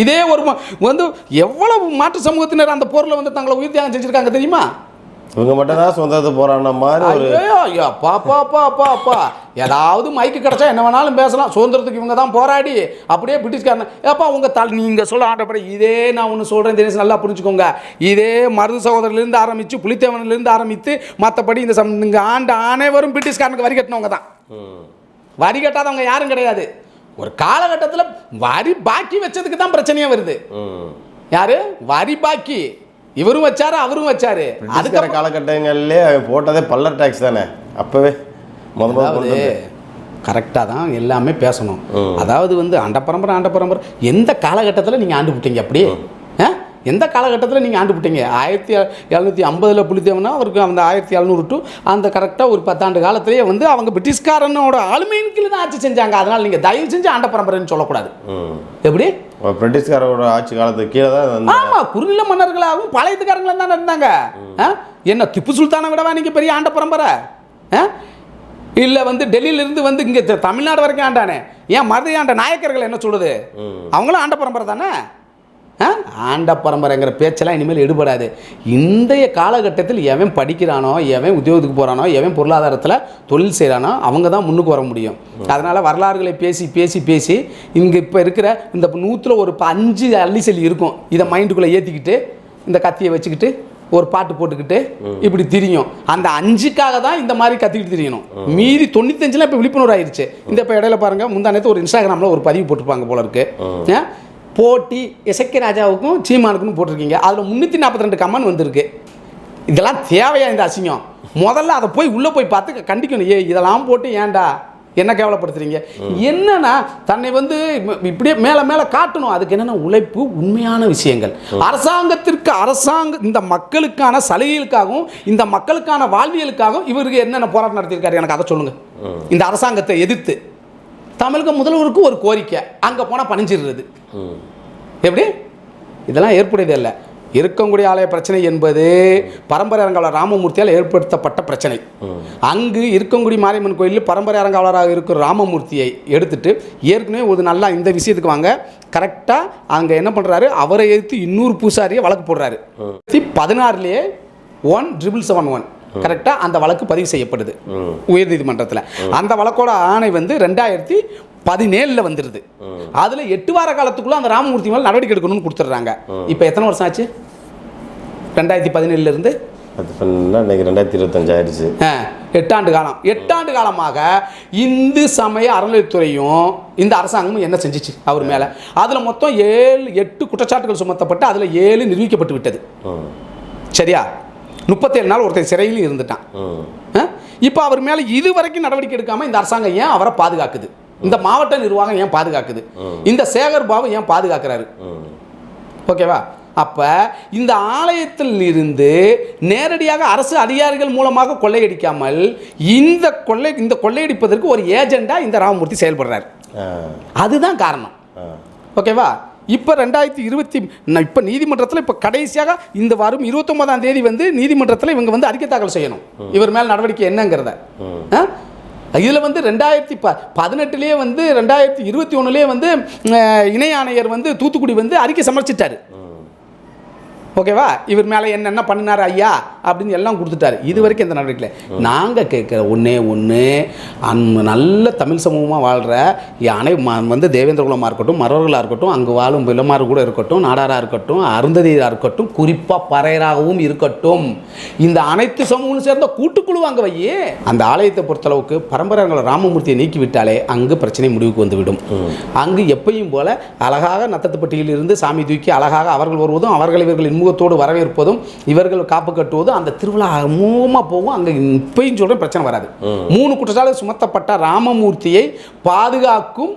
இதே ஒரு வந்து எவ்வளவு மாற்று சமூகத்தினர் அந்த போரில் வந்து தங்களை உயிர் தியாகம் செஞ்சுருக்காங்க தெரியுமா? இவங்க மட்டும் தான் சொந்தத்தை போராடின மாதிரி. பாப்பா ஏதாவது மைக்கு கிடைச்சா என்ன வேணாலும் பேசலாம். சுதந்திரத்துக்கு இவங்க தான் போராடி அப்படியே பிரிட்டிஷ்காரன். ஏப்பா உங்கள் நீங்கள் சொல்ல ஆண்டப்பட இதே நான் ஒன்று சொல்கிறேன் தெரியும், நல்லா புரிஞ்சுக்கோங்க. இதே மருது சகோதரிலிருந்து ஆரம்பித்து புலித்தேவனிலிருந்து ஆரம்பித்து மற்றபடி இந்த ஆண்ட அனைவரும் பிரிட்டிஷ்காரனுக்கு வரி கட்டினவங்க தான். வரி கட்டாதவங்க யாரும் கிடையாது. ஒரு காலகட்டத்தில் வரி பாக்கி வச்சதுக்கு தான் பிரச்சனையே வருது. யாரு வரி பாக்கி? இவரும் வச்சாரு, அவரும் வச்சாரு. அதுக்கான காலகட்டங்கள்லேயே போட்டதே பல்லர் டாக்ஸ் தானே. அப்பவே முதல்ல கரெக்டாக தான் எல்லாமே பேசணும். அதாவது வந்து ஆண்ட பரம்பரை எந்த காலகட்டத்தில் நீங்கள் ஆண்டு விட்டீங்க? அப்படி எந்த காலகட்டத்தில் நீங்கள் ஆண்டு விட்டீங்க? 1750 புலித்தேவனா அவருக்கு அந்த 1700 டு அந்த கரெக்டாக ஒரு 10 ஆண்டு காலத்திலேயே வந்து அவங்க பிரிட்டிஷ்காரனோட ஆளுமையின் கீழே தான் ஆட்சி செஞ்சாங்க. அதனால் நீங்கள் தயவு செஞ்சு ஆண்ட பரம்பரைன்னு சொல்லக்கூடாது. எப்படி? பிரிட்டிஷ்காரோட ஆட்சி காலத்துக்கு கீழே தான். ஆமாம், குறுநில மன்னர்களாகவும் பாளையத்துக்காரங்களும் தானே இருந்தாங்க. என்ன திப்பு சுல்தானை விடவா நீங்கள் பெரிய ஆண்ட பரம்பரை? இல்லை வந்து டெல்லியிலிருந்து வந்து இங்கே தமிழ்நாடு வரைக்கும் ஆண்டானே. ஏன் மதுரை ஆண்ட நாயக்கர்கள் என்ன சொல்லுது? அவங்களும் ஆண்ட பரம்பரை தானே. ஆண்ட பரம்பரைங்கிற பேச்செல்லாம் இனிமேல் எடுபடாது. இன்றைய காலகட்டத்தில் எவன் படிக்கிறானோ, எவன் உத்தியோகத்துக்கு போகிறானோ, எவன் பொருளாதாரத்தில் தொழில் செய்கிறானோ அவங்க தான் முன்னுக்கு வர முடியும். அதனால் வரலாறுகளை பேசி பேசி பேசி இங்கே இப்போ இருக்கிற இந்த 100ல் ஒரு 5 அள்ளி செல்லி இருக்கும். இதை மைண்டுக்குள்ளே ஏற்றிக்கிட்டு இந்த கத்தியை வச்சுக்கிட்டு ஒரு பாட்டு போட்டுக்கிட்டு இப்படி திரியும். அந்த 5க்காக தான் இந்த மாதிரி கத்திக்கிட்டு திரியணும். மீதி 95லாம் இப்போ விழிப்புணர்வு ஆயிடுச்சு. இந்த இப்போ இடையில பாருங்கள், முந்தானத்து ஒரு இன்ஸ்டாகிராமில் ஒரு பதிவு போட்டிருப்பாங்க போல இருக்கு. போட்டி இசைக்க ராஜாவுக்கும் சீமானுக்கும் போட்டிருக்கீங்க. அதில் 342 கமெண்ட் வந்திருக்கு. இதெல்லாம் தேவையா இந்த அசிங்கம்? முதல்ல அதை போய் உள்ளே போய் பார்த்து கண்டிக்கணும். இதெல்லாம் போட்டு ஏன்டா என்ன கேவலப்படுத்துறீங்க? என்னன்னா தன்னை வந்து இப்படியே மேலே மேலே காட்டணும். அதுக்கு என்னென்ன உழைப்பு, உண்மையான விஷயங்கள். அரசாங்க இந்த மக்களுக்கான சலுகைகளுக்காகவும் இந்த மக்களுக்கான வாழ்வியலுக்காகவும் இவருக்கு என்னென்ன போராட்டம் நடத்தியிருக்காரு எனக்கு அதை சொல்லுங்க. இந்த அரசாங்கத்தை எதிர்த்து தமிழக முதல்வருக்கு ஒரு கோரிக்கை, அங்கே போனால் பணிஞ்சிடுறது எப்படி? இதெல்லாம் ஏற்புடையது இல்லை. இருக்கங்குடி ஆலய பிரச்சனை என்பது பரம்பரை அறங்காவலர் ராமமூர்த்தியால் ஏற்படுத்தப்பட்ட பிரச்சனை. அங்கு இருக்கங்குடி மாரியம்மன் கோயிலில் பரம்பரை அறங்காவலராக இருக்கிற ராமமூர்த்தியை எடுத்துட்டு ஏற்கனவே ஒரு நல்லா இந்த விஷயத்துக்கு வாங்க கரெக்டாக அங்கே என்ன பண்ணுறாரு, அவரை எதிர்த்து இன்னொரு பூசாரியை வழக்கு போடுறாரு. 16லேயே 17771 கரெக்டாக அந்த வழக்கு பதிவு செய்யப்படுது உயர்நீதிமன்றத்தில். அந்த வழக்கோட ஆணை வந்து 2017 வந்துடுது. அதில் 8 வார காலத்துக்குள்ள அந்த ராமமூர்த்தி மேலே நடவடிக்கை எடுக்கணும்னு கொடுத்துட்றாங்க. இப்போ எத்தனை வருஷம் ஆச்சு? 2017 இருந்து 2025 ஆயிடுச்சு. 8 ஆண்டு காலம். 8 ஆண்டு காலமாக இந்து சமய அறநிலையத்துறையும் இந்த அரசாங்கமும் என்ன செஞ்சிச்சு அவர் மேலே? அதில் மொத்தம் 8 குற்றச்சாட்டுகள் சுமத்தப்பட்டு அதில் 7 நிரூபிக்கப்பட்டு விட்டது. சரியா? 37 நாள் ஒருத்தர் சிறையில் இருந்துட்டான். இப்போ அவர் மேலே இதுவரைக்கும் நடவடிக்கை எடுக்காமல் இந்த அரசாங்கம் ஏன் அவரை பாதுகாக்குது? இந்த மாவட்ட நிர்வாகம் ஏன் பாதுகாக்குது? இந்த சேகர் பாபு ஏன் பாதுகாக்கிறாரு? ஓகேவா? அப்போ இந்த ஆலயத்தில் இருந்து நேரடியாக அரசு அதிகாரிகள் மூலமாக கொள்ளையடிக்காமல் இந்த கொள்ளையடிப்பதற்கு ஒரு ஏஜெண்டா இந்த ராமமூர்த்தி செயல்படுறாரு. அதுதான் காரணம். ஓகேவா? இப்போ 2020 இப்போ நீதிமன்றத்தில் இப்போ கடைசியாக இந்த வாரம் 29ஆம் தேதி வந்து நீதிமன்றத்தில் இவங்க வந்து அறிக்கை தாக்கல் செய்யணும் இவர் மேல் நடவடிக்கை என்னங்கிறத. இதில் வந்து 2018 வந்து 2021 வந்து இணை ஆணையர் வந்து தூத்துக்குடி வந்து அறிக்கை சமர்ப்பிச்சிட்டாரு. ஓகேவா? இவர் மேலே என்னென்ன பண்ணினார் ஐயா அப்படின்னு எல்லாம் கொடுத்துட்டாரு. இது வரைக்கும் எந்த நடவடிக்கை? நாங்கள் கேட்குற ஒன்று நல்ல தமிழ் சமூகமாக வாழ்கிற யானை வந்து தேவேந்திர குலமாக இருக்கட்டும், மறவர்களாக இருக்கட்டும், அங்கே வாழும் விலமாறு கூட இருக்கட்டும், நாடாராக இருக்கட்டும், அருந்ததியாக இருக்கட்டும், குறிப்பாக பறையராகவும் இருக்கட்டும், இந்த அனைத்து சமூகம் சேர்ந்த கூட்டுக்குழு அங்கே வையே. அந்த ஆலயத்தை பொறுத்தளவுக்கு பரம்பரை ராமமூர்த்தியை நீக்கிவிட்டாலே அங்கு பிரச்சனை முடிவுக்கு வந்துவிடும். அங்கு எப்பயும் போல அழகாக நத்தத்துப்பட்டியில் இருந்து சாமி தூக்கி அழகாக அவர்கள் வருவதும் அவர்கள் இவர்கள் இன்முகத்தோடு வரவேற்பதும் இவர்கள் காப்பு கட்டுவதும் அந்த திருவிழா மூலமாக போகும். அங்கே இப்பயும் சொல்கிறேன் பிரச்சனை வராது. 3 குற்றச்சாட்டு சுமத்தப்பட்ட ராமமூர்த்தியை பாதுகாக்கும்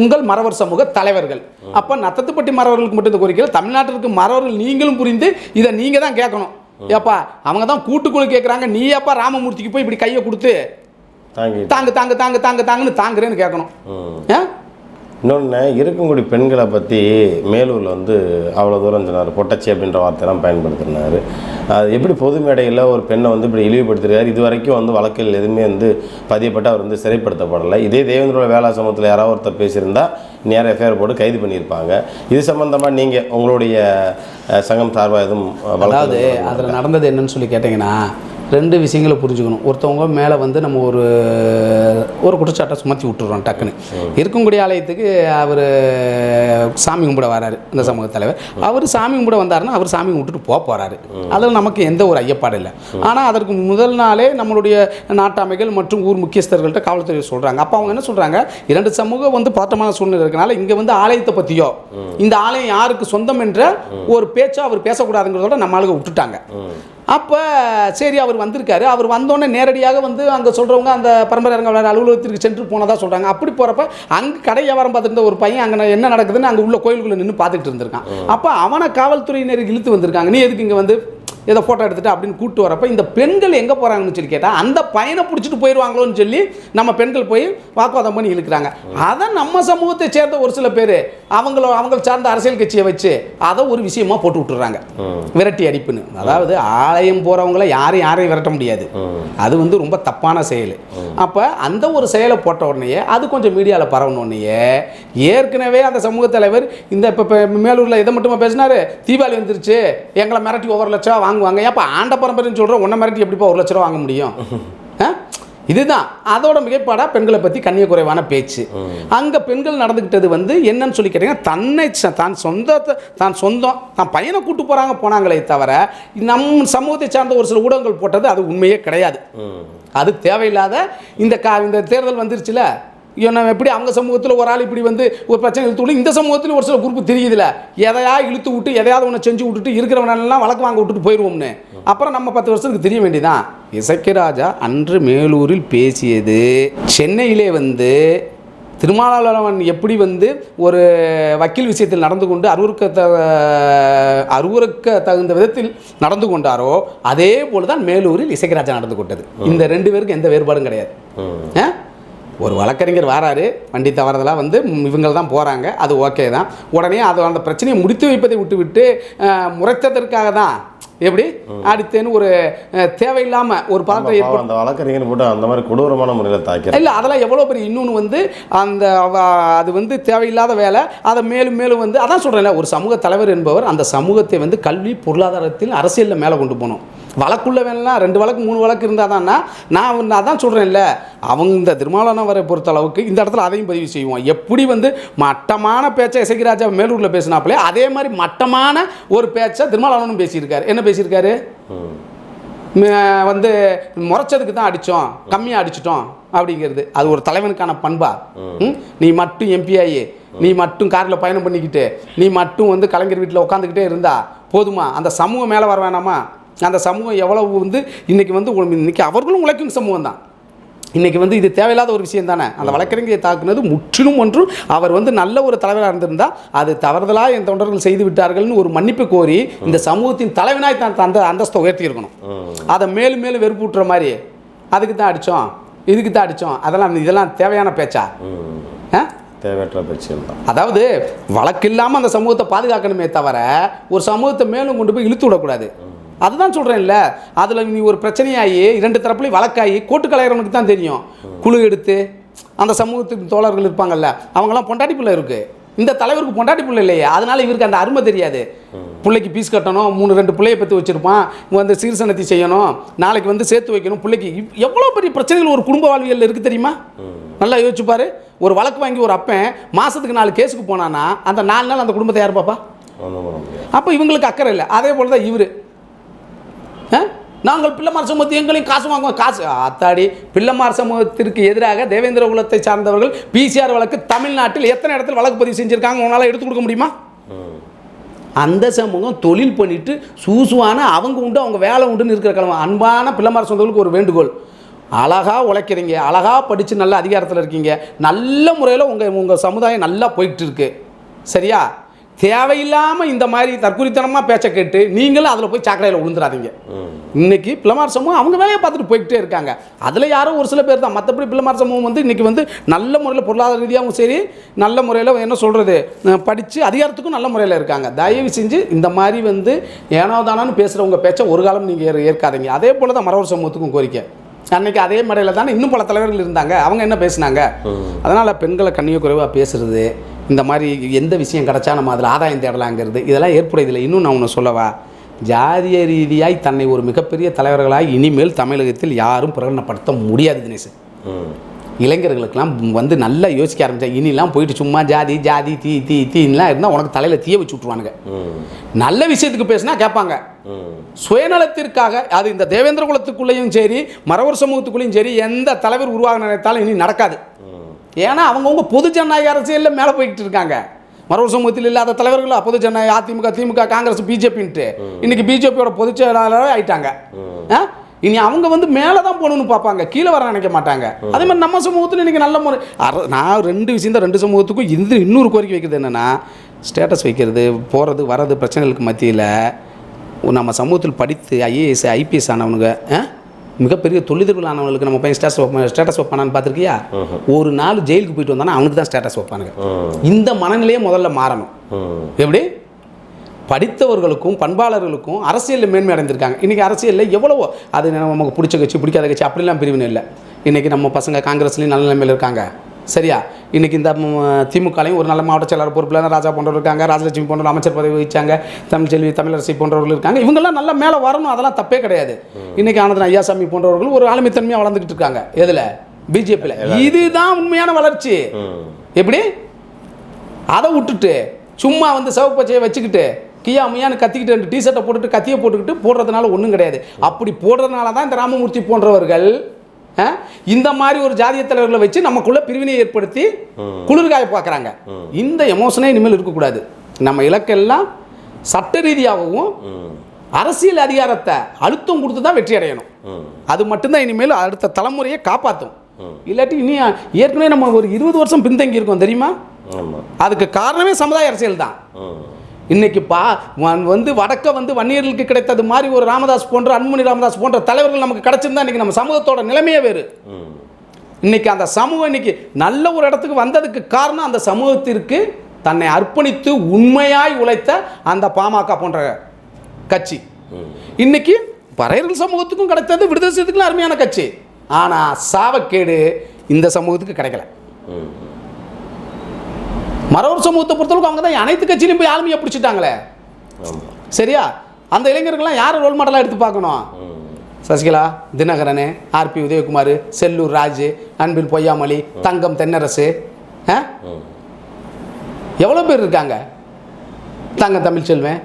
உங்கள் மறவர் சமூக தலைவர்கள். அப்போ நத்தத்துப்பட்டி மறவர்களுக்கு மட்டும் இந்த கோரிக்கை, தமிழ்நாட்டிற்கு மறவர்கள் நீங்களும் புரிந்து இதை நீங்கள் தான் கேட்கணும். ஏப்பா அவங்க தான் கூட்டுக்குழு கேட்குறாங்க, நீ ஏப்பா ராமமூர்த்திக்கு போய் இப்படி கையை கொடுத்து தாங்கு தாங்கு தாங்கு தாங்கு தாங்குன்னு தாங்குறேன்னு கேட்கணும். இன்னொன்று இருக்கங்குடி பெண்களை பற்றி மேலூரில் வந்து அவ்வளோ தூரம் சொன்னார், பொட்டச்சி அப்படின்ற வார்த்தையெல்லாம் பயன்படுத்தினார். அது எப்படி பொது மேடையில் ஒரு பெண்ணை வந்து இப்படி இழிவுபடுத்திருக்காரு? இது வரைக்கும் வந்து வழக்கில் எதுவுமே வந்து பதியப்பட்டு அவர் வந்து சிறைப்படுத்தப்படலை. இதே தேவேந்திரோட வேளா சமூகத்தில் யாராவது ஒருத்தர் பேசியிருந்தால் நேராக எஃப்ஐஆர் போட்டு கைது பண்ணியிருப்பாங்க. இது சம்மந்தமாக நீங்கள் உங்களுடைய சங்கம் சார்பாக எதுவும்? அதாவது அதில் நடந்தது என்னன்னு சொல்லி கேட்டிங்கன்னா 2 விஷயங்களை புரிஞ்சுக்கணும். ஒருத்தவங்க மேலே வந்து நம்ம ஒரு குற்றச்சாட்டை சுமத்தி விட்டுறோம் டக்குன்னு. இருக்கங்குடி ஆலயத்துக்கு அவர் சாமி கும்பிட வராரு இந்த சமூக தலைவர். அவர் சாமி கும்பிட வந்தாருன்னா அவர் சாமி கும்பிட்டுட்டு போகிறாரு. அதில் நமக்கு எந்த ஒரு ஐயப்பாடு இல்லை. ஆனால் அதற்கு முதல் நாளே நம்மளுடைய நாட்டாமைகள் மற்றும் ஊர் முக்கியஸ்தர்கள்ட்ட காவல்துறை சொல்கிறாங்க. அப்போ அவங்க என்ன சொல்கிறாங்க, 2 சமூகம் வந்து பதட்டமான சூழ்நிலை இருக்கனால இங்கே வந்து ஆலயத்தை பற்றியோ இந்த ஆலயம் யாருக்கு சொந்தம் என்ற ஒரு பேச்சோ அவர் பேசக்கூடாதுங்கிறதோட நம்ம ஆளுங்க விட்டுட்டாங்க. அப்போ சரி அவர் வந்திருக்காரு. அவர் வந்தோடனே நேரடியாக வந்து அங்கே சொல்கிறவங்க அந்த பரம்பரை அறங்காவலர் அலுவலகத்திற்கு சென்று போனதாக சொல்கிறாங்க. அப்படி போகிறப்ப அங்கே கடை வியாபாரம் பார்த்துட்டு ஒரு பையன் அங்கே என்ன நடக்குதுன்னு அங்கே உள்ள கோயிலுக்குள்ளே நின்று பார்த்துட்டு இருந்திருக்கான். அப்போ அவனை காவல்துறையினர் இழுத்து வந்திருக்காங்க. நீ எதுக்கு இங்கே வந்து ஏதோ ஃபோட்டோ எடுத்துகிட்டு அப்படின்னு கூப்பிட்டு வரப்போ இந்த பெண்கள் எங்கே போகிறாங்கன்னு சொல்லி கேட்டால் அந்த பையனை பிடிச்சிட்டு போயிடுவாங்களோன்னு சொல்லி நம்ம பெண்கள் போய் வாக்குவாதம் பண்ணி இழுக்கிறாங்க. அதை நம்ம சமூகத்தை சேர்ந்த ஒரு சில பேர் அவங்க சார்ந்த அரசியல் கட்சியை வச்சு அதை ஒரு விஷயமா போட்டு விட்டுறாங்க, விரட்டி அடிப்புன்னு. அதாவது ஆலயம் போகிறவங்கள யாரையும் விரட்ட முடியாது, அது வந்து ரொம்ப தப்பான செயல். அப்போ அந்த ஒரு செயலை போட்ட உடனே அது கொஞ்சம் மீடியாவில் பரவணுன்னே ஏற்கனவே அந்த சமூக தலைவர் இந்த இப்போ மேலூரில் இதை மட்டுமா பேசினாரு, தீபாவளி வந்துருச்சு எங்களை மிரட்டி 1 லட்ச ரூபா வாங்குவாங்க, ஏப்பா ஆண்ட பரம்பரைன்னு சொல்கிறோம், உன்னை மிரட்டி எப்படிப்பா 1 லட்ச ரூபா வாங்க முடியும்? இதுதான் அதோட மிகைப்பாடா பெண்களை பற்றி கண்ணிய குறைவான பேச்சு. அங்கே பெண்கள் நடந்துக்கிட்டது வந்து என்னன்னு சொல்லி கேட்டீங்கன்னா, தான் சொந்தம் தான் பையனை கூட்டு போனாங்களே தவிர நம் சமூகத்தை சார்ந்த ஒரு சில ஊடகங்கள் போட்டது அது உண்மையே கிடையாது. அது தேவையில்லாத இந்த தேர்தல் வந்துருச்சுல, எப்படி அவங்க சமூகத்தில் ஒரு ஆள் இப்படி வந்து ஒரு பிரச்சனை இழுத்து விட்டு இந்த சமூகத்தில் ஒரு சில குரூப்பு தெரியுதுல, எதையா இழுத்து விட்டு எதையாவது ஒன்று செஞ்சு விட்டுட்டு இருக்கிறவனெல்லாம் வழக்கு வாங்க விட்டுட்டு போயிடுவோம்னு அப்புறம் நம்ம 10 வருஷத்துக்கு தெரிய வேண்டியதான். இசக்கிராஜா அன்று மேலூரில் பேசியது சென்னையிலே வந்து திருமாவளவன் எப்படி வந்து ஒரு வக்கீல் விஷயத்தில் நடந்து கொண்டு அருவருக்க தகுந்த விதத்தில் நடந்து கொண்டாரோ அதே போல தான் மேலூரில் இசக்கிராஜா நடந்து கொண்டது. இந்த 2 பேருக்கு எந்த வேறுபாடும் கிடையாது. ஒரு வழக்கறிஞர் வராரு, வண்டி தவறுதலாக வந்து இவங்க தான் போகிறாங்க, அது ஓகே தான். உடனே அது அந்த பிரச்சனையை முடித்து வைப்பதை விட்டு முறைத்ததற்காக தான் எப்படி அடுத்தேன்னு ஒரு தேவையில்லாமல் ஒரு பதத்தை ஏற்படும். அந்த வழக்கறிஞர் போட்டு அந்த மாதிரி கொடூரமான முறையில் தாக்கி இல்லை, அதெல்லாம் எவ்வளோ பெரிய இன்னொன்று வந்து அது வந்து தேவையில்லாத வேலை. அதை மேலும் வந்து அதான் சொல்கிறேன்ல, ஒரு சமூக தலைவர் என்பவர் அந்த சமூகத்தை வந்து கல்வி பொருளாதாரத்தில் அரசியலில் மேலே கொண்டு போகணும். வழக்குள்ள வேணும்னா 2 வழக்கு 3 வழக்கு இருந்தால் தான்னா நான் அதான் சொல்கிறேன்ல, அவங்க இந்த திருமாவளவனை பொறுத்த அளவுக்கு இந்த இடத்துல அதையும் பதிவு செய்வோம். எப்படி வந்து மட்டமான பேச்சை இசக்கிராஜா மேலூரில் பேசினாப்பிலே அதே மாதிரி மட்டமான ஒரு பேச்சை திருமாவளவனும் பேசியிருக்காரு. என்ன பேசியிருக்காரு, வந்து முறைச்சதுக்கு தான் அடித்தோம், கம்மியாக அடிச்சிட்டோம் அப்படிங்கிறது அது ஒரு தலைவனுக்கான பண்பா? நீ மட்டும் எம்பி ஆகி நீ மட்டும் காரில் பயணம் பண்ணிக்கிட்டு நீ மட்டும் வந்து கலைஞர் வீட்டில் உட்காந்துக்கிட்டே இருந்தா போதுமா? அந்த சமூகம் மேலே வர வேணாமா? அந்த சமூகம் எவ்வளவு வந்து இன்றைக்கி வந்து இன்றைக்கி அவர்களும் உழைக்கும் சமூகம் தான். இன்றைக்கி வந்து இது தேவையில்லாத ஒரு விஷயம் தானே. அந்த வழக்கறிஞரை தாக்குனது முற்றிலும் ஒன்று. அவர் வந்து நல்ல ஒரு தலைவராக இருந்திருந்தால் அது தவறுதலாக என் தொண்டர்கள் செய்து விட்டார்கள்னு ஒரு மன்னிப்பு கோரி இந்த சமூகத்தின் தலைவனாய் தான் அந்த அந்தஸ்தை உயர்த்தியிருக்கணும். அதை மேலும் வெறுப்பு விட்டுற மாதிரி அதுக்கு தான் அடித்தோம் இதுக்கு தான் அடித்தோம் இதெல்லாம் தேவையான பேச்சா? தேவையற்ற பேச்சு தான். அதாவது வழக்கு இல்லாமல் அந்த சமூகத்தை பாதுகாக்கணுமே தவிர ஒரு சமூகத்தை மேலும் கொண்டு போய் இழுத்து விடக்கூடாது. அதுதான் சொல்கிறேன்ல, அதில் நீ ஒரு பிரச்சனையாகி 2 தரப்புலையும் வழக்காகி கோர்ட்டு கலையிறவனுக்கு தான் தெரியும். குழு எடுத்து அந்த சமூகத்துக்கு தோழர்கள் இருப்பாங்கல்ல, அவங்களாம் பொண்டாட்டி பிள்ளை இருக்குது, இந்த தலைவருக்கு பொண்டாட்டி பிள்ளை இல்லையே, அதனால் இவருக்கு அந்த அருமை தெரியாது. பிள்ளைக்கு பீஸ் கட்டணும், 3-2 பிள்ளையை பற்றி வச்சுருப்பான், வந்து சீர்சனத்தி செய்யணும், நாளைக்கு வந்து சேர்த்து வைக்கணும் பிள்ளைக்கு. எவ்வளோ பெரிய பிரச்சனைகள் ஒரு குடும்ப வாழ்வியல் இருக்குது தெரியுமா? நல்லா யோசிச்சுப்பார். ஒரு வழக்கு வாங்கி ஒரு அப்பன் மாதத்துக்கு 4 கேஸுக்கு போனான்னா அந்த 4 நாள் அந்த குடும்பத்தை யார் பாப்பா? அப்போ இவங்களுக்கு அக்கறை இல்லை. அதே போல் தான் இவர், நாங்கள் பிள்ளைமார் சமூகத்தை எங்களையும் காசு வாங்குவோம். காசு அத்தாடி, பிள்ளைமார் சமூகத்திற்கு எதிராக தேவேந்திர குலத்தை சார்ந்தவர்கள் பிசிஆர் வழக்கு தமிழ்நாட்டில் எத்தனை இடத்துல வழக்கு பதிவு செஞ்சுருக்காங்க உங்களால் எடுத்து கொடுக்க முடியுமா? அந்த சமூகம் தொழில் பண்ணிட்டு சூசுவான அவங்க உண்டு அவங்க வேலை உண்டுன்னு இருக்கிற கிழமை. அன்பான பிள்ளைமார் சொந்தங்களுக்கு ஒரு வேண்டுகோள், அழகாக உழைக்கிறீங்க, அழகாக படித்து நல்ல அதிகாரத்தில் இருக்கீங்க, நல்ல முறையில் உங்கள் சமுதாயம் நல்லா போயிட்டு இருக்கு, சரியா? தேவையில்லாமல் இந்த மாதிரி தற்குறித்தனமாக பேச்ச கேட்டு நீங்களும் அதில் போய் சாக்கடையில் விழுந்துடாதீங்க. இன்றைக்கி பிள்ளைமார் சமூகம் அவங்க வேலையை பார்த்துட்டு போய்கிட்டே இருக்காங்க. அதில் யாரோ ஒரு சில பேர் தான். மற்றபடி பிள்ளைமார் சமூகம் வந்து இன்றைக்கி வந்து நல்ல முறையில் பொருளாதார ரீதியாகவும் சரி, நல்ல முறையில் என்ன சொல்கிறது, படித்து அதிகாரத்துக்கும் நல்ல முறையில் இருக்காங்க. தயவு செஞ்சு இந்த மாதிரி வந்து ஏனோதானான்னு பேசுகிறவங்க பேச்சை ஒரு காலம் நீங்கள் ஏற்காதீங்க. அதே போல் தான் மறவர் சமூகத்துக்கும் கோரிக்கை. அன்றைக்கி அதே மேடையில் தானே இன்னும் பல தலைவர்கள் இருந்தாங்க, அவங்க என்ன பேசினாங்க? அதனால் பெண்களை கண்ணிய குறைவாக பேசுகிறது, இந்த மாதிரி எந்த விஷயம் கிடச்சா நம்ம அதில் ஆதாயம் தேடலாங்கிறது இதெல்லாம் ஏற்புடையதில்லை. இன்னும் நான் ஒன்று சொல்லவா, ஜாதிய ரீதியாய் தன்னை ஒரு மிகப்பெரிய தலைவர்களாக இனிமேல் தமிழகத்தில் யாரும் பிரகடனப்படுத்த முடியாது தினேஷ். இளைஞர்களுக்கெல்லாம் வந்து நல்லா யோசிக்க ஆரம்பித்தா இனிலாம் போயிட்டு சும்மா ஜாதி ஜாதி தீலாம் இருந்தால் உனக்கு தலையில் தீய வச்சு விட்ருவானுங்க. நல்ல விஷயத்துக்கு பேசினா கேட்பாங்க. சுயநலத்திற்காக அது இந்த தேவேந்திர குலத்துக்குள்ளேயும் சரி மறவர் சமூகத்துக்குள்ளேயும் சரி எந்த தலைவர் உருவாக நினைத்தாலும் இனி நடக்காது. ஏன்னா அவங்கவுங்க பொது ஜனநாயக அரசியலில் மேலே போய்கிட்டு இருக்காங்க. மறவர் சமூகத்தில் இல்லாத தலைவர்களா பொது ஜனநாயக அதிமுக திமுக காங்கிரஸ் பிஜேபின்ட்டு இன்னைக்கு பிஜேபியோட பொதுச் செயலாளராக ஆயிட்டாங்க. இனி அவங்க வந்து மேலே தான் போகணுன்னு பார்ப்பாங்க, கீழே வர நினைக்க மாட்டாங்க. அதே மாதிரி நம்ம சமூகத்தில் இன்றைக்கி நல்ல முறை நான் 2 விஷயம் தான் 2 சமூகத்துக்கும் இன்னொரு கோரிக்கை வைக்கிறது என்னென்னா, ஸ்டேட்டஸ் வைக்கிறது போகிறது வர்றது பிரச்சனைகளுக்கு மத்தியில் நம்ம சமூகத்தில் படித்து ஐஏஎஸ் ஐபிஎஸ் ஆனவனுங்க மிகப்பெரிய தொழில்கள் ஆனவங்களுக்கு நம்ம பையன் ஸ்டேட்டஸ் வைப்பானான்னு பார்த்துருக்கியா? ஒரு நாள் ஜெயிலுக்கு போயிட்டு வந்தானா அவனுக்கு தான் ஸ்டேட்டஸ் வைப்பானுங்க. இந்த மனநிலையே முதல்ல மாறணும். எப்படி படித்தவர்களுக்கும் பண்பாளர்களுக்கும் அரசியலில் மேன்மை அடைந்திருக்காங்க. இன்றைக்கி அரசியலில் எவ்வளவோ அது நமக்கு பிடிச்ச கட்சி பிடிக்காத கட்சி அப்படிலாம் பிரிவினை இல்லை. இன்றைக்கி நம்ம பசங்க காங்கிரஸ்லேயும் நல்ல நிலைமையில் இருக்காங்க. சரியா? இன்றைக்கி இந்த திமுகலையும் ஒரு நல்ல மாவட்ட செயலாளர் பொறுப்பில் ராஜா போன்றவர் இருக்காங்க, ராஜலட்சுமி போன்றவர் அமைச்சர் பதவி வகிச்சாங்க, தமிழ்ச்செல்வி தமிழரசி போன்றவர்கள் இருக்காங்க. இவங்கெல்லாம் நல்லா மேலே வரணும், அதெல்லாம் தப்பே கிடையாது. இன்றைக்கி ஆனந்தன் ஐயாசாமி போன்றவர்கள் ஒரு ஆளுமைத்தன்மையாக வளர்ந்துக்கிட்டு இருக்காங்க. எதில்? பிஜேபியில். இதுதான் உண்மையான வளர்ச்சி. எப்படி அதை விட்டுட்டு சும்மா சிவப்பு பச்சையை வச்சுக்கிட்டு கியா முயான்னு கத்திக்கிட்டு 2 டிஷர்ட்டை போட்டுட்டு கத்தியை போட்டுக்கிட்டு போடுறதுனால ஒன்றும் கிடையாது. அப்படி போடுறதுனால தான் இந்த ராமமூர்த்தி போன்றவர்கள் இந்த மாதிரி ஒரு ஜாதிய தலைவர்களை வச்சு நமக்குள்ள பிரிவினை ஏற்படுத்தி குளிர்காய பார்க்குறாங்க. இந்த எமோஷனே இனிமேல் இருக்கக்கூடாது. நம்ம இலக்கெல்லாம் சட்ட ரீதியாகவும் அரசியல் அதிகாரத்தை அழுத்தம் கொடுத்து தான் வெற்றி அடையணும். அது மட்டும்தான் இனிமேல் அடுத்த தலைமுறையை காப்பாற்றும். இல்லாட்டி இனி ஏற்கனவே நம்ம ஒரு 20 வருஷம் பின்தங்கி இருக்கோம் தெரியுமா? அதுக்கு காரணமே சமுதாய அரசியல் தான். இன்னைக்கு வடக்க வன்னியர்களுக்கு கிடைத்தது மாதிரி ஒரு ராமதாஸ் போன்ற அன்புமணி ராமதாஸ் போன்ற தலைவர்கள் நமக்கு கிடைச்சிருந்தா இன்னைக்கு நம்ம சமூகத்தோட நிலைமையே வேறு. இன்னைக்கு அந்த சமூகம் இன்னைக்கு நல்ல ஒரு இடத்துக்கு வந்ததுக்கு காரணம் அந்த சமூகத்திற்கு தன்னை அர்ப்பணித்து உண்மையாய் உழைத்த அந்த பாமக போன்ற கட்சி. இன்னைக்கு பறையர்கள் சமூகத்துக்கும் கிடைத்தது, விடுதலை சிறுத்தைகளுக்கும் அருமையான கட்சி. ஆனால் சாவக்கேடு இந்த சமூகத்துக்கு கிடைக்கல. மறவர் சமூகத்தை பொறுத்தளவுக்கு அவங்க தான் அனைத்து கட்சியிலையும் போய் ஆளுமையை பிடிச்சிட்டாங்களே. சரியா? அந்த இளைஞர்கள்லாம் யாரை ரோல் மாடலாக எடுத்து பார்க்கணும்? சசிகலா, தினகரன், ஆர்பி உதயகுமார், செல்லூர் ராஜு, அன்பில் பொய்யாமொழி, தங்கம் தென்னரசு, எவ்வளோ பேர் இருக்காங்க? தங்கம் தமிழ்ச்செல்வன்,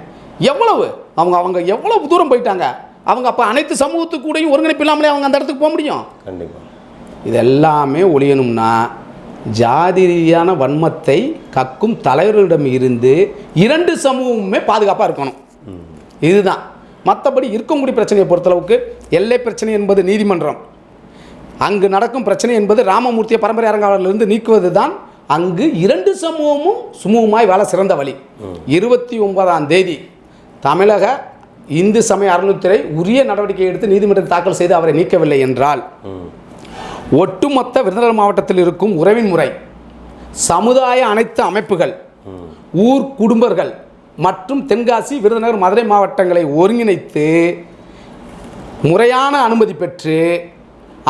எவ்வளவு அவங்க எவ்வளவு தூரம் போயிட்டாங்க. அவங்க அப்போ அனைத்து சமூகத்துக்கு கூடயும் ஒருங்கிணைப்பு இல்லாமலே அவங்க அந்த இடத்துக்கு போக முடியும். கண்டிப்பாக இது எல்லாமே ஒழியணும்னா ஜாதி ரீதியான வன்மத்தை கக்கும் தலைவர்களிடம் இருந்து 2 சமூகமுமே பாதுகாப்பாக இருக்கணும். இதுதான். மற்றபடி இருக்கக்கூடிய பிரச்சனையை பொறுத்தளவுக்கு எல்லை பிரச்சனை என்பது நீதிமன்றம், அங்கு நடக்கும் பிரச்சனை என்பது ராமமூர்த்தியை பரம்பரை அரங்காவலிருந்து நீக்குவது தான். அங்கு 2 சமூகமும் சுமூகமாய் வாழ சிறந்த வழி. 29ஆம் தேதி தமிழக இந்து சமய அறநிலையத்துறை உரிய நடவடிக்கை எடுத்து நீதிமன்றத்தில் தாக்கல் செய்து அவரை நீக்கவில்லை என்றால் ஒட்டுமொத்த விருதுநகர் மாவட்டத்தில் இருக்கும் உறவின் முறை, சமுதாய அனைத்து அமைப்புகள், ஊர் குடும்பங்கள் மற்றும் தென்காசி, விருதுநகர், மதுரை மாவட்டங்களை ஒருங்கிணைத்து முறையான அனுமதி பெற்று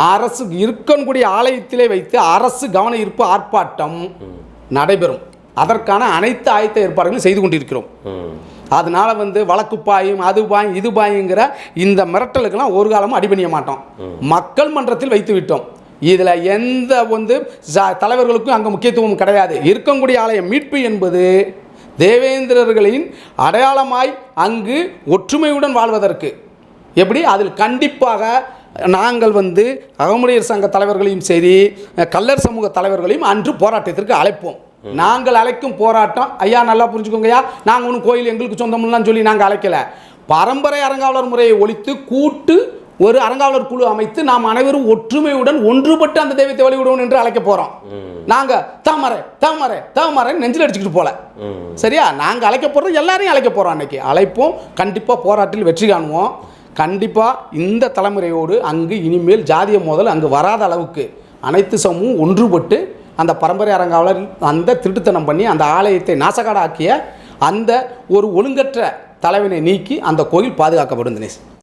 அரசு இருக்கக்கூடிய ஆலயத்திலே வைத்து அரசு கவன ஈர்ப்பு ஆர்ப்பாட்டம் நடைபெறும். அதற்கான அனைத்து ஆயத்த ஏற்பாடுகளும் செய்து கொண்டிருக்கிறோம். அதனால வழக்கு பாயும், அது பாயும், இது பாயுங்கிற இந்த மிரட்டலுக்கெல்லாம் ஒரு காலமும் அடிபணிய மாட்டோம். மக்கள் மன்றத்தில் வைத்து விட்டோம். இதில் எந்த தலைவர்களுக்கும் அங்கே முக்கியத்துவம் கிடையாது. இருக்கக்கூடிய ஆலய மீட்பு என்பது தேவேந்திரர்களின் அடையாளமாய் அங்கு ஒற்றுமையுடன் வாழ்வதற்கு. எப்படி? அதில் கண்டிப்பாக நாங்கள் அகமுடையர் சங்க தலைவர்களையும் சரி, கல்லர் சமூக தலைவர்களையும் அன்று போராட்டத்திற்கு அழைப்போம். நாங்கள் அழைக்கும் போராட்டம், ஐயா நல்லா புரிஞ்சுக்கோங்கய்யா, நாங்கள் ஒன்றும் கோயில் எங்களுக்கு சொந்தம்லாம் சொல்லி நாங்கள் அழைக்கல. பரம்பரை அறங்காவலர் முறையை ஒழித்து கூட்டு ஒரு அறங்காவலர் குழு அமைத்து நாம் அனைவரும் ஒற்றுமையுடன் ஒன்றுபட்டு அந்த தெய்வத்தை வழிவிடுவோம் என்று அழைக்க போகிறோம். நாங்கள் தாமரை தாமரை தாமரை நெஞ்சில் அடிச்சுக்கிட்டு போல. சரியா? நாங்கள் அழைக்க போகிறது எல்லாரையும் அழைக்க போகிறோம். அன்னைக்கு அழைப்போம். கண்டிப்பாக போராட்டத்தில் வெற்றி காணுவோம். கண்டிப்பாக இந்த தலைமுறையோடு அங்கு இனிமேல் ஜாதிய மோதல் அங்கு வராத அளவுக்கு அனைத்து சமூகம் ஒன்றுபட்டு அந்த பரம்பரை அறங்காவலர் அந்த திருட்டுத்தனம் பண்ணி அந்த ஆலயத்தை நாசகாடாக்கிய அந்த ஒரு ஒழுங்கற்ற தலைவனை நீக்கி அந்த கோயில் பாதுகாக்கப்படும். தினேஷ்.